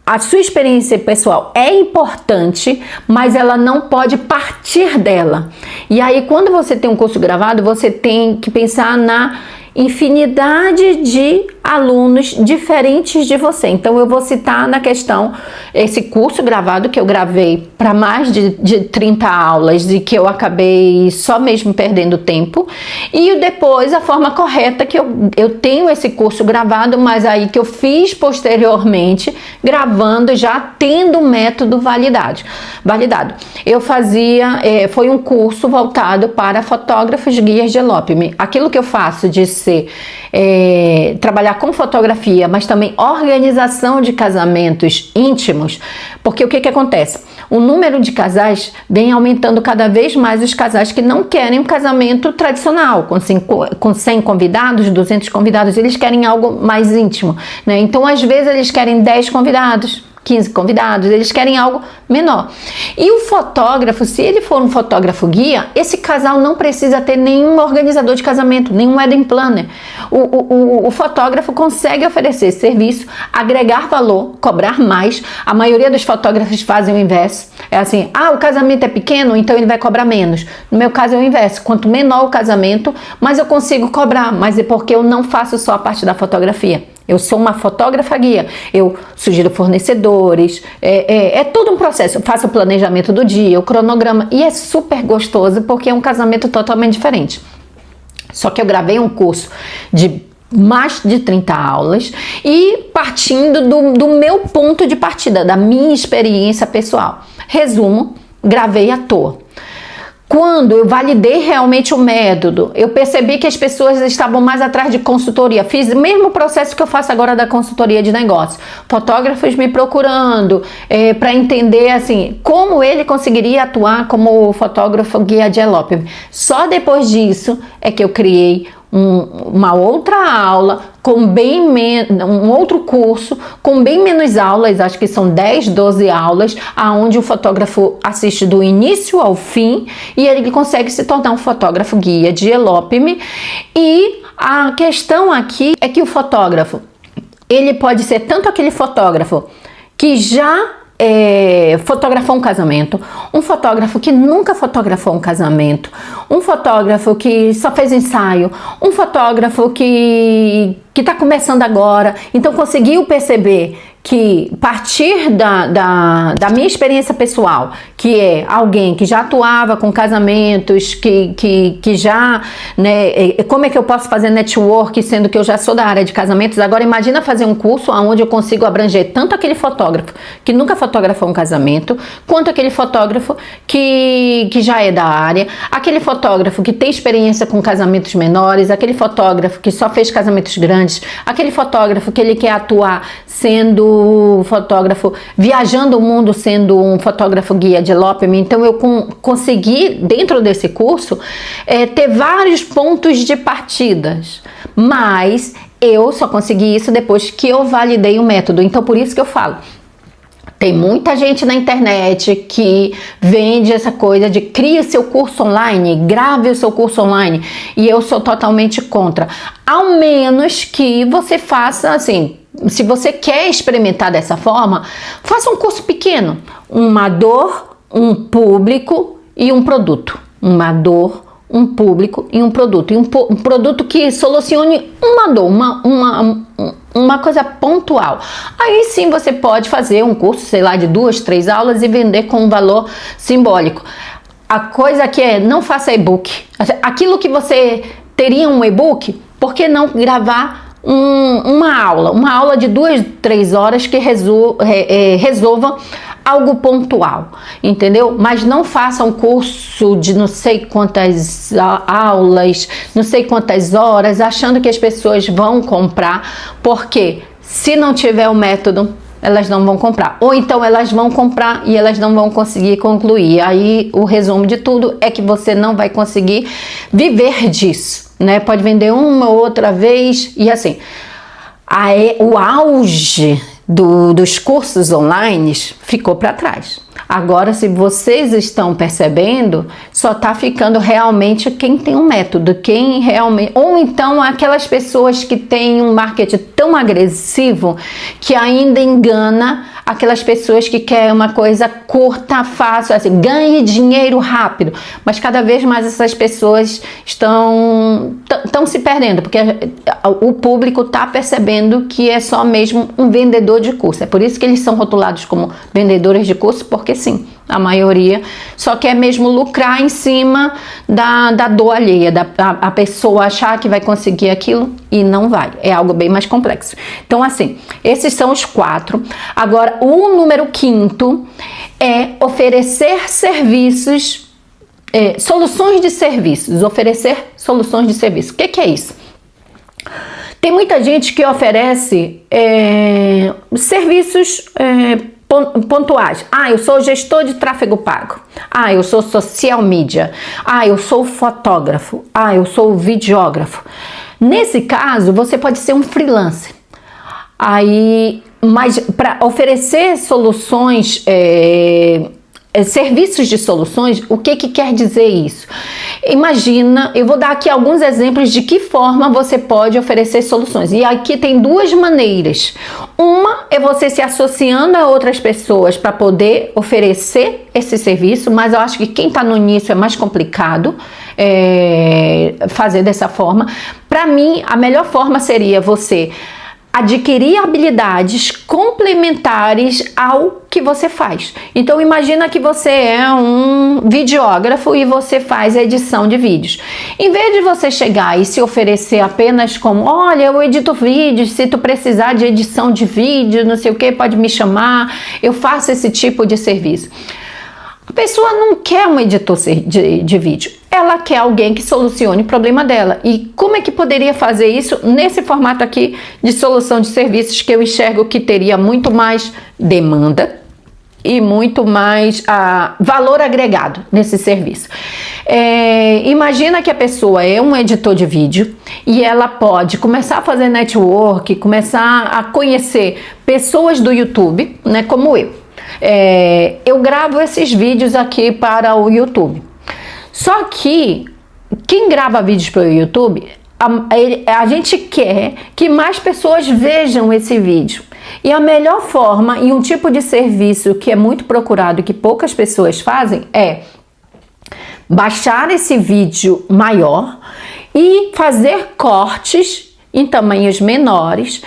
a sua experiência pessoal é importante, mas ela não pode partir dela. E aí, quando você tem um curso gravado, você tem que pensar na infinidade de alunos diferentes de você. Então eu vou citar na questão esse curso gravado que eu gravei para mais de 30 aulas e que eu acabei só mesmo perdendo tempo, e depois a forma correta que eu tenho esse curso gravado, mas aí que eu fiz posteriormente, gravando, já tendo o método validado. Eu fazia, foi um curso voltado para fotógrafos guias de elopement. Aquilo que eu faço de ser trabalhar com fotografia, mas também organização de casamentos íntimos, porque o que acontece? O número de casais vem aumentando cada vez mais, os casais que não querem um casamento tradicional, com 100 convidados, 200 convidados, eles querem algo mais íntimo, né? Então, às vezes, eles querem 10 convidados, 15 convidados, eles querem algo menor. E o fotógrafo, se ele for um fotógrafo guia, esse casal não precisa ter nenhum organizador de casamento, nenhum wedding planner. O fotógrafo consegue oferecer serviço, agregar valor, cobrar mais. A maioria dos fotógrafos fazem o inverso. É assim, o casamento é pequeno, então ele vai cobrar menos. No meu caso é o inverso. Quanto menor o casamento, mais eu consigo cobrar, mas é porque eu não faço só a parte da fotografia. Eu sou uma fotógrafa guia, eu sugiro fornecedores, é todo um processo. Eu faço o planejamento do dia, o cronograma, e é super gostoso porque é um casamento totalmente diferente. Só que eu gravei um curso de mais de 30 aulas e partindo do meu ponto de partida, da minha experiência pessoal. Resumo, gravei à toa. Quando eu validei realmente o método, eu percebi que as pessoas estavam mais atrás de consultoria. Fiz o mesmo processo que eu faço agora da consultoria de negócio. Fotógrafos me procurando para entender assim como ele conseguiria atuar como fotógrafo guia de elopement. Só depois disso é que eu criei uma outra aula com um outro curso com bem menos aulas, acho que são 10, 12 aulas, aonde o fotógrafo assiste do início ao fim e ele consegue se tornar um fotógrafo guia de elopement. E a questão aqui é que o fotógrafo, ele pode ser tanto aquele fotógrafo que já fotografou um casamento, um fotógrafo que nunca fotografou um casamento, um fotógrafo que só fez ensaio, um fotógrafo que está começando agora. Então conseguiu perceber que partir da minha experiência pessoal, que é alguém que já atuava com casamentos, que já, né, como é que eu posso fazer network, sendo que eu já sou da área de casamentos? Agora imagina fazer um curso onde eu consigo abranger tanto aquele fotógrafo que nunca fotografou um casamento, quanto aquele fotógrafo que já é da área, aquele fotógrafo que tem experiência com casamentos menores, aquele fotógrafo que só fez casamentos grandes, aquele fotógrafo que ele quer atuar sendo fotógrafo, viajando o mundo sendo um fotógrafo guia de elopement. Então eu consegui, dentro desse curso, ter vários pontos de partidas, mas eu só consegui isso depois que eu validei o método. Então por isso que eu falo, tem muita gente na internet que vende essa coisa de crie seu curso online, grave o seu curso online, e eu sou totalmente contra. Ao menos que você faça assim, se você quer experimentar dessa forma, faça um curso pequeno, uma dor, um público e um produto. Uma dor, um público e um produto. E um produto que solucione uma dor, uma coisa pontual. Aí sim você pode fazer um curso, sei lá, de 2, 3 aulas e vender com um valor simbólico. A coisa que é, não faça e-book. Aquilo que você teria um e-book, por que não gravar uma aula de 2, 3 horas que resolva algo pontual, entendeu? Mas não faça um curso de não sei quantas aulas, não sei quantas horas, achando que as pessoas vão comprar, porque se não tiver o método, elas não vão comprar. Ou então elas vão comprar e elas não vão conseguir concluir. Aí o resumo de tudo é que você não vai conseguir viver disso, né? Pode vender uma ou outra vez e assim. O auge dos cursos online ficou para trás. Agora, se vocês estão percebendo, só está ficando realmente quem tem um método, quem realmente, ou então aquelas pessoas que têm um marketing tão agressivo que ainda engana aquelas pessoas que querem uma coisa curta, fácil, assim, ganhe dinheiro rápido. Mas cada vez mais essas pessoas estão se perdendo, porque o público está percebendo que é só mesmo um vendedor de curso. É por isso que eles são rotulados como vendedores de curso, porque sim, a maioria só quer mesmo lucrar em cima da dor alheia, a pessoa achar que vai conseguir aquilo e não vai. É algo bem mais complexo. Então, assim, esses são os 4. Agora, o número 5º é oferecer serviços, soluções de serviços, oferecer soluções de serviço. O que é isso? Tem muita gente que oferece serviços pontuais. Eu sou gestor de tráfego pago. Eu sou social media. Eu sou fotógrafo. Eu sou videógrafo. Nesse caso, você pode ser um freelancer. Mas para oferecer soluções, serviços de soluções, o que quer dizer isso? Imagina, eu vou dar aqui alguns exemplos de que forma você pode oferecer soluções. E aqui tem 2 maneiras. Uma é você se associando a outras pessoas para poder oferecer esse serviço, mas eu acho que quem está no início é mais complicado fazer dessa forma. Para mim, a melhor forma seria você adquirir habilidades complementares ao que você faz. Então imagina que você é um videógrafo e você faz edição de vídeos. Em vez de você chegar e se oferecer apenas como, olha, eu edito vídeos, se tu precisar de edição de vídeo, não sei o que, pode me chamar, eu faço esse tipo de serviço. A pessoa não quer um editor de vídeo, ela quer alguém que solucione o problema dela. E como é que poderia fazer isso nesse formato aqui de solução de serviços, que eu enxergo que teria muito mais demanda e muito mais valor agregado nesse serviço? Imagina que a pessoa é um editor de vídeo e ela pode começar a fazer network, começar a conhecer pessoas do YouTube, né, como eu. Eu gravo esses vídeos aqui para o YouTube. Só que quem grava vídeos para o YouTube, a gente quer que mais pessoas vejam esse vídeo. E a melhor forma e um tipo de serviço que é muito procurado e que poucas pessoas fazem é baixar esse vídeo maior e fazer cortes em tamanhos menores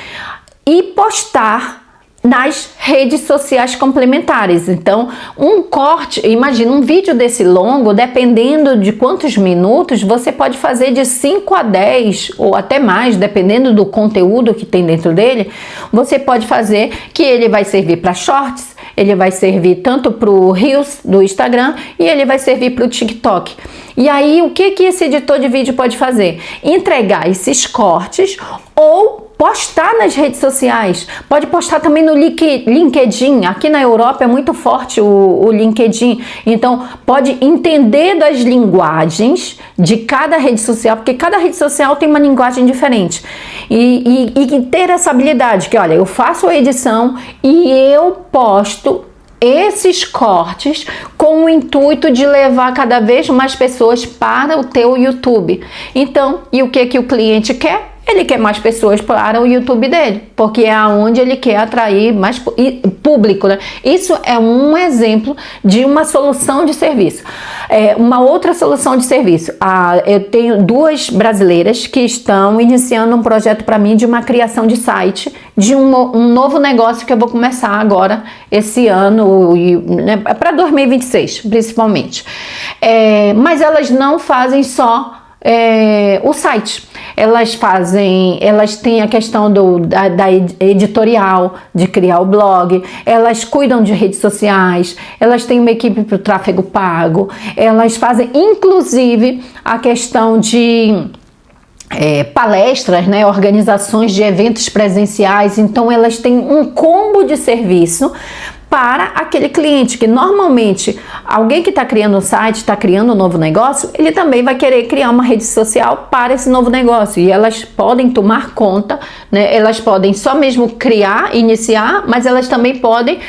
e postar nas redes sociais complementares. Então, um corte, imagina um vídeo desse longo, dependendo de quantos minutos, você pode fazer de 5 a 10 ou até mais, dependendo do conteúdo que tem dentro dele. Você pode fazer que ele vai servir para shorts, ele vai servir tanto para o Reels do Instagram e ele vai servir para o TikTok. E aí, o que esse editor de vídeo pode fazer? Entregar esses cortes ou postar nas redes sociais. Pode postar também no LinkedIn. Aqui na Europa é muito forte o LinkedIn. Então, pode entender das linguagens de cada rede social, porque cada rede social tem uma linguagem diferente. E ter essa habilidade que, olha, eu faço a edição e eu posto esses cortes com o intuito de levar cada vez mais pessoas para o teu YouTube. Então, e o que o cliente quer? Ele quer mais pessoas para o YouTube dele, porque é onde ele quer atrair mais público, né? Isso é um exemplo de uma solução de serviço. Uma outra solução de serviço. Eu tenho 2 brasileiras que estão iniciando um projeto para mim de uma criação de site, de um novo negócio que eu vou começar agora, esse ano, né, para 2026, principalmente. Mas elas não fazem só o site. Elas têm a questão da editorial, de criar o blog, elas cuidam de redes sociais, elas têm uma equipe para o tráfego pago, elas fazem inclusive a questão de palestras, né, organizações de eventos presenciais. Então elas têm um combo de serviço para aquele cliente, que normalmente alguém que está criando um site, está criando um novo negócio, ele também vai querer criar uma rede social para esse novo negócio, e elas podem tomar conta, né? Elas podem só mesmo criar, iniciar, mas elas também podem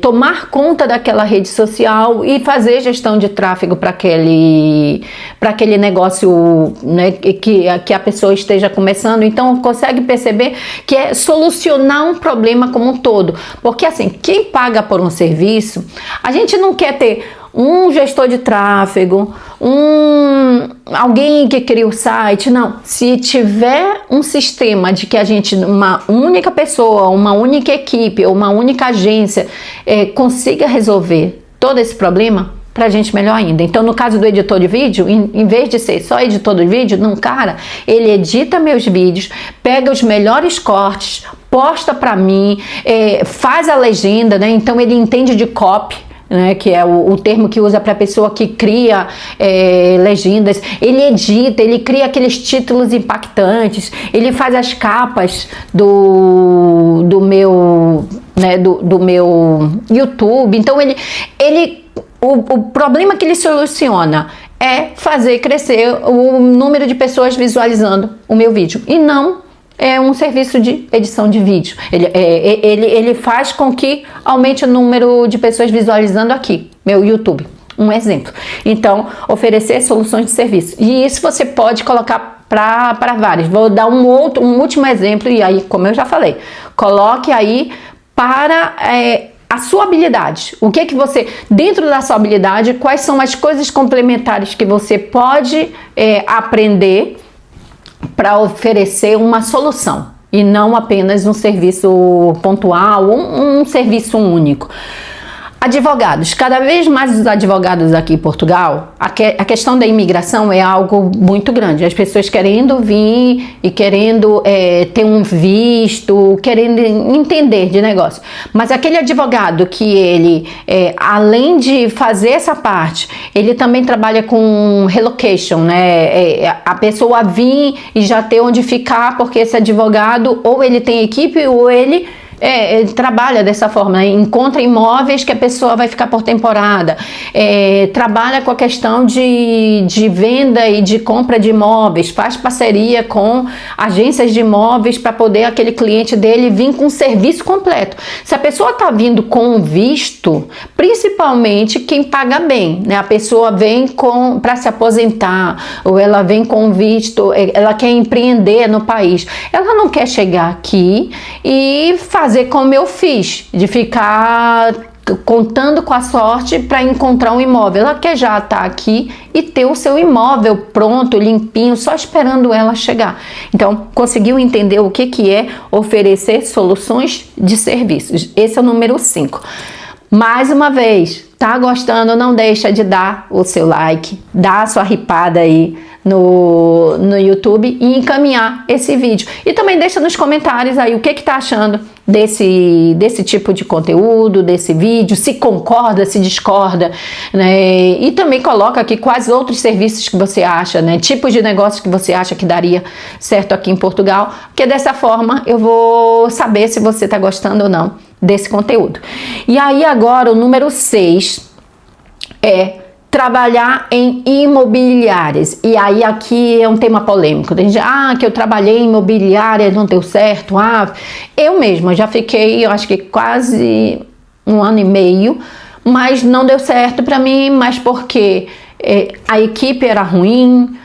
tomar conta daquela rede social e fazer gestão de tráfego para aquele negócio, né, que a pessoa esteja começando. Então consegue perceber que é solucionar um problema como um todo, porque assim, quem paga por um serviço, a gente não quer ter um gestor de tráfego, alguém que cria o site, não. Se tiver um sistema de que a gente, uma única pessoa, uma única equipe ou uma única agência consiga resolver todo esse problema, pra gente melhor ainda. Então, no caso do editor de vídeo, em vez de ser só editor de vídeo, não, cara, ele edita meus vídeos, pega os melhores cortes, posta pra mim, faz a legenda, né? Então ele entende de copy, né, que é o termo que usa para a pessoa que cria legendas. Ele edita, ele cria aqueles títulos impactantes, ele faz as capas do meu, né, do meu YouTube. Então o problema que ele soluciona é fazer crescer o número de pessoas visualizando o meu vídeo, e não é um serviço de edição de vídeo. Ele faz com que aumente o número de pessoas visualizando aqui, meu YouTube, um exemplo. Então, oferecer soluções de serviço. E isso você pode colocar para vários. Vou dar um último exemplo, e aí, como eu já falei, coloque aí para a sua habilidade. O que é que você, dentro da sua habilidade, quais são as coisas complementares que você pode aprender para oferecer uma solução e não apenas um serviço pontual, um serviço único. Advogados, cada vez mais os advogados aqui em Portugal, a questão da imigração é algo muito grande. As pessoas querendo vir e querendo ter um visto, querendo entender de negócio. Mas aquele advogado que ele, além de fazer essa parte, ele também trabalha com relocation, né? A pessoa vir e já ter onde ficar, porque esse advogado ou ele tem equipe ou ele trabalha dessa forma, né? Encontra imóveis que a pessoa vai ficar por temporada, trabalha com a questão de venda e de compra de imóveis, faz parceria com agências de imóveis para poder aquele cliente dele vir com um serviço completo. Se a pessoa está vindo com visto, principalmente quem paga bem, né? A pessoa vem para se aposentar, ou ela vem com visto, ela quer empreender no país, ela não quer chegar aqui e fazer como eu fiz, de ficar contando com a sorte para encontrar um imóvel. Ela quer já estar aqui e ter o seu imóvel pronto, limpinho, só esperando ela chegar. Então, conseguiu entender o que é oferecer soluções de serviços. Esse é o número 5. Mais uma vez, tá gostando? Não deixa de dar o seu like, dar a sua ripada aí no YouTube e encaminhar esse vídeo. E também deixa nos comentários aí o que tá achando desse tipo de conteúdo, desse vídeo, se concorda, se discorda, né? E também coloca aqui quais outros serviços que você acha, né? Tipos de negócios que você acha que daria certo aqui em Portugal, porque dessa forma eu vou saber se você tá gostando ou não desse conteúdo. E aí agora o número 6 é trabalhar em imobiliárias. E aí aqui é um tema polêmico. Tem gente, que eu trabalhei em imobiliária, não deu certo. Eu mesma já fiquei, eu acho que quase 1 ano e meio, mas não deu certo para mim, mas porque a equipe era ruim.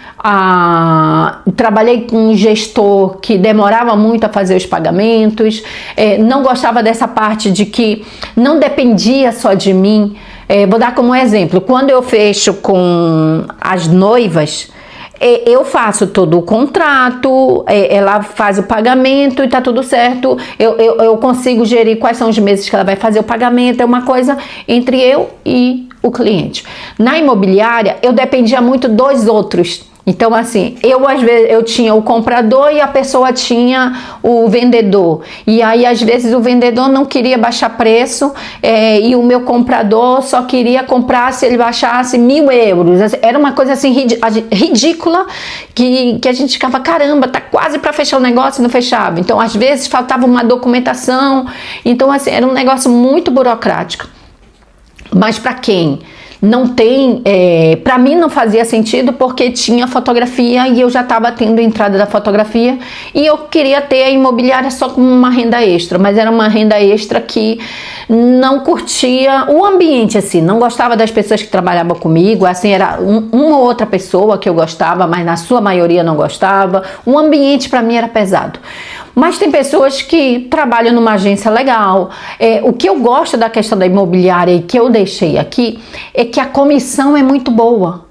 Trabalhei com um gestor que demorava muito a fazer os pagamentos, não gostava dessa parte de que não dependia só de mim. Vou dar como exemplo, quando eu fecho com as noivas, eu faço todo o contrato, ela faz o pagamento e tá tudo certo, eu consigo gerir quais são os meses que ela vai fazer o pagamento, é uma coisa entre eu e o cliente. Na imobiliária, eu dependia muito dos outros. Então, assim, às vezes eu tinha o comprador e a pessoa tinha o vendedor. E aí, às vezes, o vendedor não queria baixar preço e o meu comprador só queria comprar se ele baixasse 1.000 euros. Era uma coisa assim ridícula que a gente ficava, caramba, tá quase para fechar o negócio e não fechava. Então, às vezes, faltava uma documentação. Então, assim, era um negócio muito burocrático. Mas para quem não tem, para mim não fazia sentido porque tinha fotografia e eu já estava tendo entrada da fotografia e eu queria ter a imobiliária só como uma renda extra, mas era uma renda extra que não curtia o ambiente assim, não gostava das pessoas que trabalhavam comigo, assim, era uma ou outra pessoa que eu gostava, mas na sua maioria não gostava, o ambiente para mim era pesado. Mas tem pessoas que trabalham numa agência legal. O que eu gosto da questão da imobiliária e que eu deixei aqui é que a comissão é muito boa.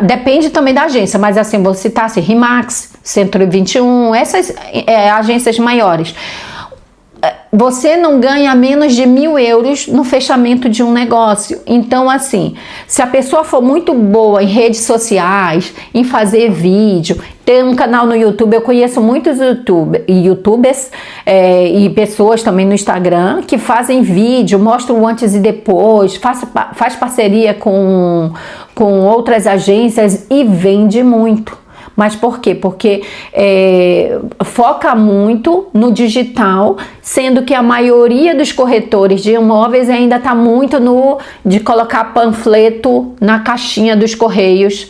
Depende também da agência, mas assim, vou citar assim, Rimax, Centro 21, essas agências maiores. Você não ganha menos de 1.000 euros no fechamento de um negócio. Então, assim, se a pessoa for muito boa em redes sociais, em fazer vídeo, ter um canal no YouTube, eu conheço muitos youtubers e pessoas também no Instagram que fazem vídeo, mostram o antes e depois, faz parceria com outras agências e vende muito. Mas por quê? Porque foca muito no digital, sendo que a maioria dos corretores de imóveis ainda está muito de colocar panfleto na caixinha dos correios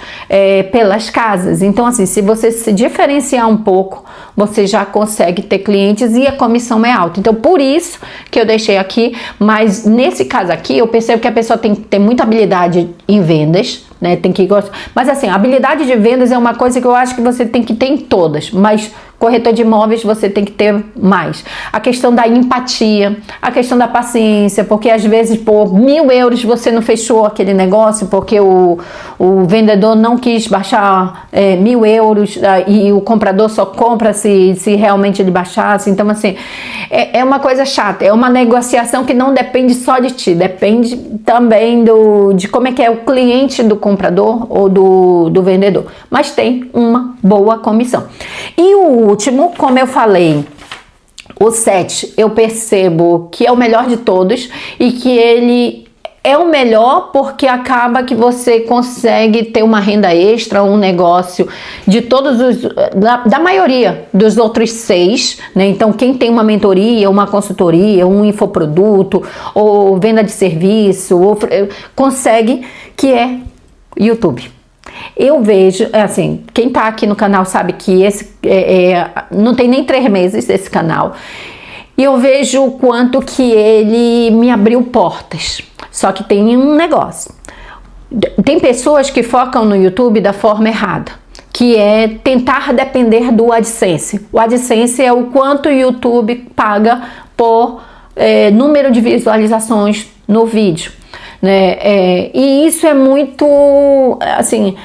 pelas casas. Então, assim, se você se diferenciar um pouco, você já consegue ter clientes e a comissão é alta. Então, por isso que eu deixei aqui, mas nesse caso aqui, eu percebo que a pessoa tem que ter muita habilidade em vendas, né? Tem que gostar. Mas assim, a habilidade de vendas é uma coisa que eu acho que você tem que ter em todas, mas corretor de imóveis você tem que ter mais. A questão da empatia, a questão da paciência, porque às vezes por 1.000 euros você não fechou aquele negócio porque o vendedor não quis baixar 1.000 euros e o comprador só compra se realmente ele baixasse. Então, assim, é uma coisa chata, é uma negociação que não depende só de ti, depende também de como é que é o cliente do comprador ou do vendedor, mas tem uma boa comissão. E o último, como eu falei, o 7, eu percebo que é o melhor de todos e que ele é o melhor porque acaba que você consegue ter uma renda extra, um negócio de da maioria dos outros 6, né? Então, quem tem uma mentoria, uma consultoria, um infoproduto ou venda de serviço, consegue, que é YouTube. Eu vejo, assim, quem tá aqui no canal sabe que esse não tem nem 3 meses esse canal. E eu vejo o quanto que ele me abriu portas. Só que tem um negócio. Tem pessoas que focam no YouTube da forma errada, que é tentar depender do AdSense. O AdSense é o quanto o YouTube paga por número de visualizações no vídeo, né? E isso é muito, assim,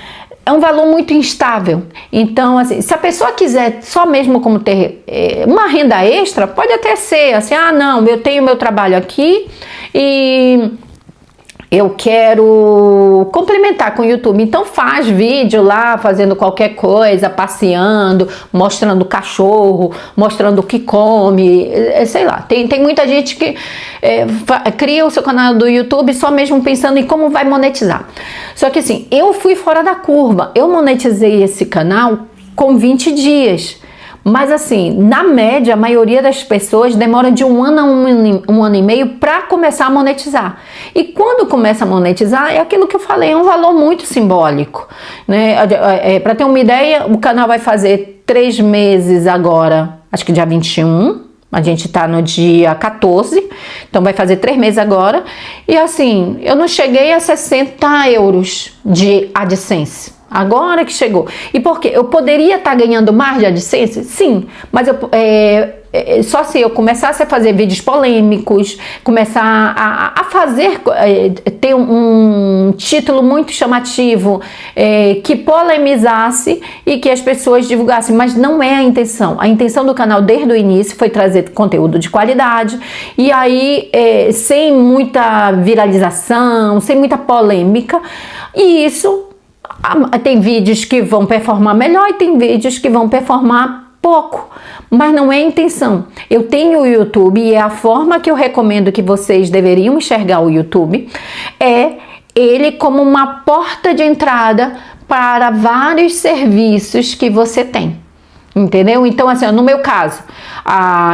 é um valor muito instável. Então, assim, se a pessoa quiser só mesmo como ter uma renda extra, pode até ser assim, não, eu tenho meu trabalho aqui e eu quero complementar com o YouTube, então faz vídeo lá, fazendo qualquer coisa, passeando, mostrando o cachorro, mostrando o que come, sei lá. Tem muita gente que cria o seu canal do YouTube só mesmo pensando em como vai monetizar. Só que assim, eu fui fora da curva, eu monetizei esse canal com 20 dias. Mas assim, na média, a maioria das pessoas demora de 1 ano a um ano e meio para começar a monetizar. E quando começa a monetizar, é aquilo que eu falei, é um valor muito simbólico, né? Para ter uma ideia, o canal vai fazer 3 meses agora, acho que dia 21, a gente tá no dia 14, então vai fazer 3 meses agora. E assim, eu não cheguei a 60 euros de AdSense. Agora que chegou. E por quê? Eu poderia estar ganhando mais de AdSense? Sim, mas só se eu começasse a fazer vídeos polêmicos, começar a fazer, ter um título muito chamativo, que polemizasse e que as pessoas divulgassem, mas não é a intenção. A intenção do canal desde o início foi trazer conteúdo de qualidade e aí sem muita viralização, sem muita polêmica, e isso Tem vídeos que vão performar melhor e tem vídeos que vão performar pouco, mas não é a intenção. Eu tenho o YouTube e a forma que eu recomendo que vocês deveriam enxergar o YouTube é ele como uma porta de entrada para vários serviços que você tem, entendeu? Então, assim, no meu caso,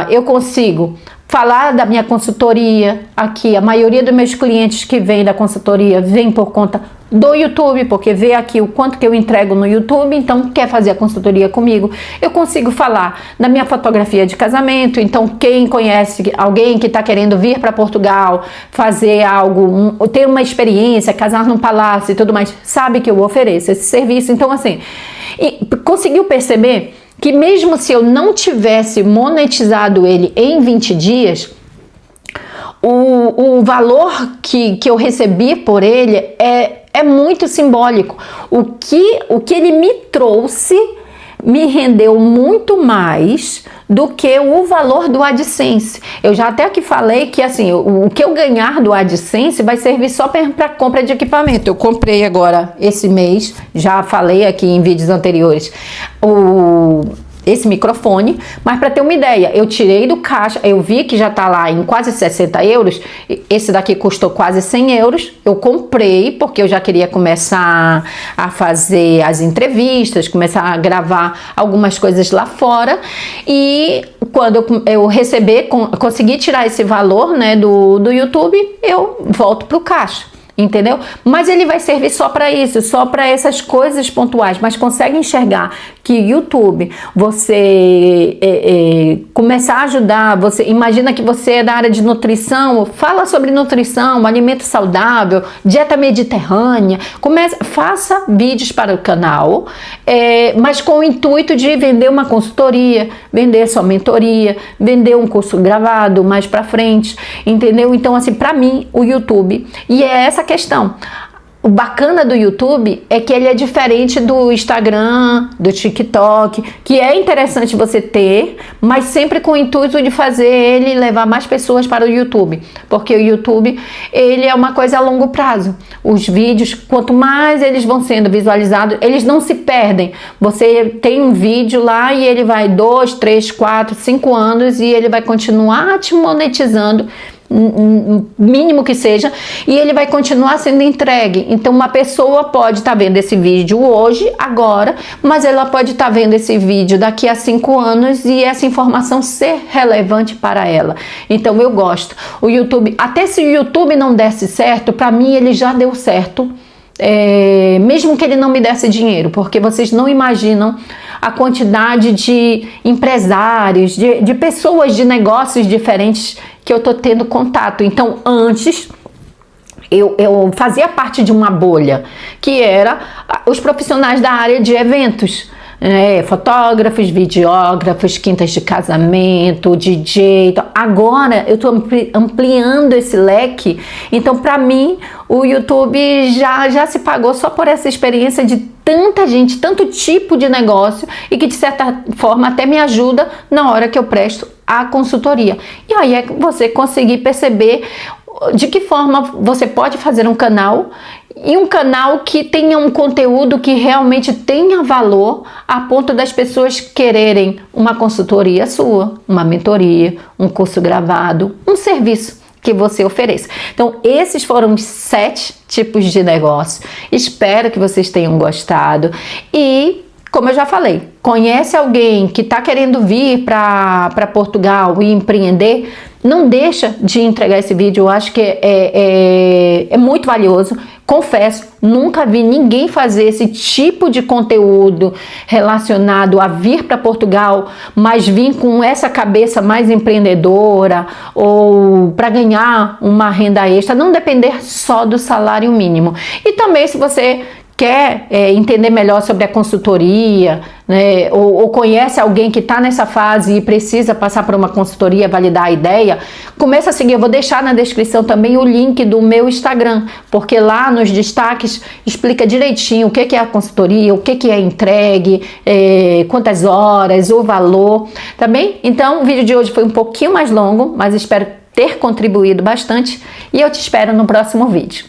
eu consigo falar da minha consultoria aqui. A maioria dos meus clientes que vêm da consultoria vem por conta do YouTube, porque vê aqui o quanto que eu entrego no YouTube, então quer fazer a consultoria comigo. Eu consigo falar da minha fotografia de casamento, então quem conhece alguém que está querendo vir para Portugal, fazer algo, ter uma experiência, casar num palácio e tudo mais, sabe que eu ofereço esse serviço. Então, assim, conseguiu perceber que mesmo se eu não tivesse monetizado ele em 20 dias, o valor que eu recebi por ele é muito simbólico. O que ele me trouxe me rendeu muito mais do que o valor do AdSense. Eu já até aqui falei que assim, o que eu ganhar do AdSense vai servir só para compra de equipamento. Eu comprei agora esse mês, já falei aqui em vídeos anteriores, esse microfone, mas para ter uma ideia, eu tirei do caixa, eu vi que já está lá em quase 60 euros, esse daqui custou quase 100 euros, eu comprei porque eu já queria começar a fazer as entrevistas, começar a gravar algumas coisas lá fora, e quando eu receber, conseguir tirar esse valor, né, do YouTube, eu volto pro caixa. Entendeu? Mas ele vai servir só para isso, só para essas coisas pontuais. Mas consegue enxergar que YouTube, você começar a ajudar, você imagina que você é da área de nutrição, fala sobre nutrição, alimento saudável, dieta mediterrânea, faça vídeos para o canal, mas com o intuito de vender uma consultoria, vender sua mentoria, vender um curso gravado mais para frente, entendeu? Então, assim, para mim, o YouTube, e é essa questão. O bacana do YouTube é que ele é diferente do Instagram, do TikTok, que é interessante você ter, mas sempre com o intuito de fazer ele levar mais pessoas para o YouTube, porque o YouTube, ele é uma coisa a longo prazo. Os vídeos, quanto mais eles vão sendo visualizados, eles não se perdem. Você tem um vídeo lá e ele vai 2, 3, 4, 5 anos e ele vai continuar te monetizando, mínimo que seja, e ele vai continuar sendo entregue. Então uma pessoa pode estar vendo esse vídeo hoje, agora, mas ela pode estar vendo esse vídeo daqui a 5 anos e essa informação ser relevante para ela. Então eu gosto. O YouTube, até se o YouTube não desse certo, para mim ele já deu certo, mesmo que ele não me desse dinheiro, porque vocês não imaginam a quantidade de empresários, de pessoas de negócios diferentes que eu tô tendo contato. Então, antes eu fazia parte de uma bolha, que era os profissionais da área de eventos, fotógrafos, videógrafos, quintas de casamento, DJ. Então, agora eu estou ampliando esse leque. Então, para mim, o YouTube já se pagou só por essa experiência de tanta gente, tanto tipo de negócio, e que de certa forma até me ajuda na hora que eu presto a consultoria. E aí é você conseguir perceber de que forma você pode fazer um canal, e um canal que tenha um conteúdo que realmente tenha valor, a ponto das pessoas quererem uma consultoria sua, uma mentoria, um curso gravado, um serviço que você ofereça. Então, esses foram os 7 tipos de negócio. Espero que vocês tenham gostado. E, como eu já falei, conhece alguém que está querendo vir para Portugal e empreender? Não deixa de entregar esse vídeo. Eu acho que é muito valioso. Confesso, nunca vi ninguém fazer esse tipo de conteúdo relacionado a vir para Portugal, mas vir com essa cabeça mais empreendedora, ou para ganhar uma renda extra, não depender só do salário mínimo. E também, se você quer entender melhor sobre a consultoria, né, ou conhece alguém que está nessa fase e precisa passar por uma consultoria, validar a ideia, começa a seguir. Eu vou deixar na descrição também o link do meu Instagram, porque lá nos destaques explica direitinho o que é a consultoria, o que é entregue, quantas horas, o valor, tá bem? Então o vídeo de hoje foi um pouquinho mais longo, mas espero ter contribuído bastante, e eu te espero no próximo vídeo.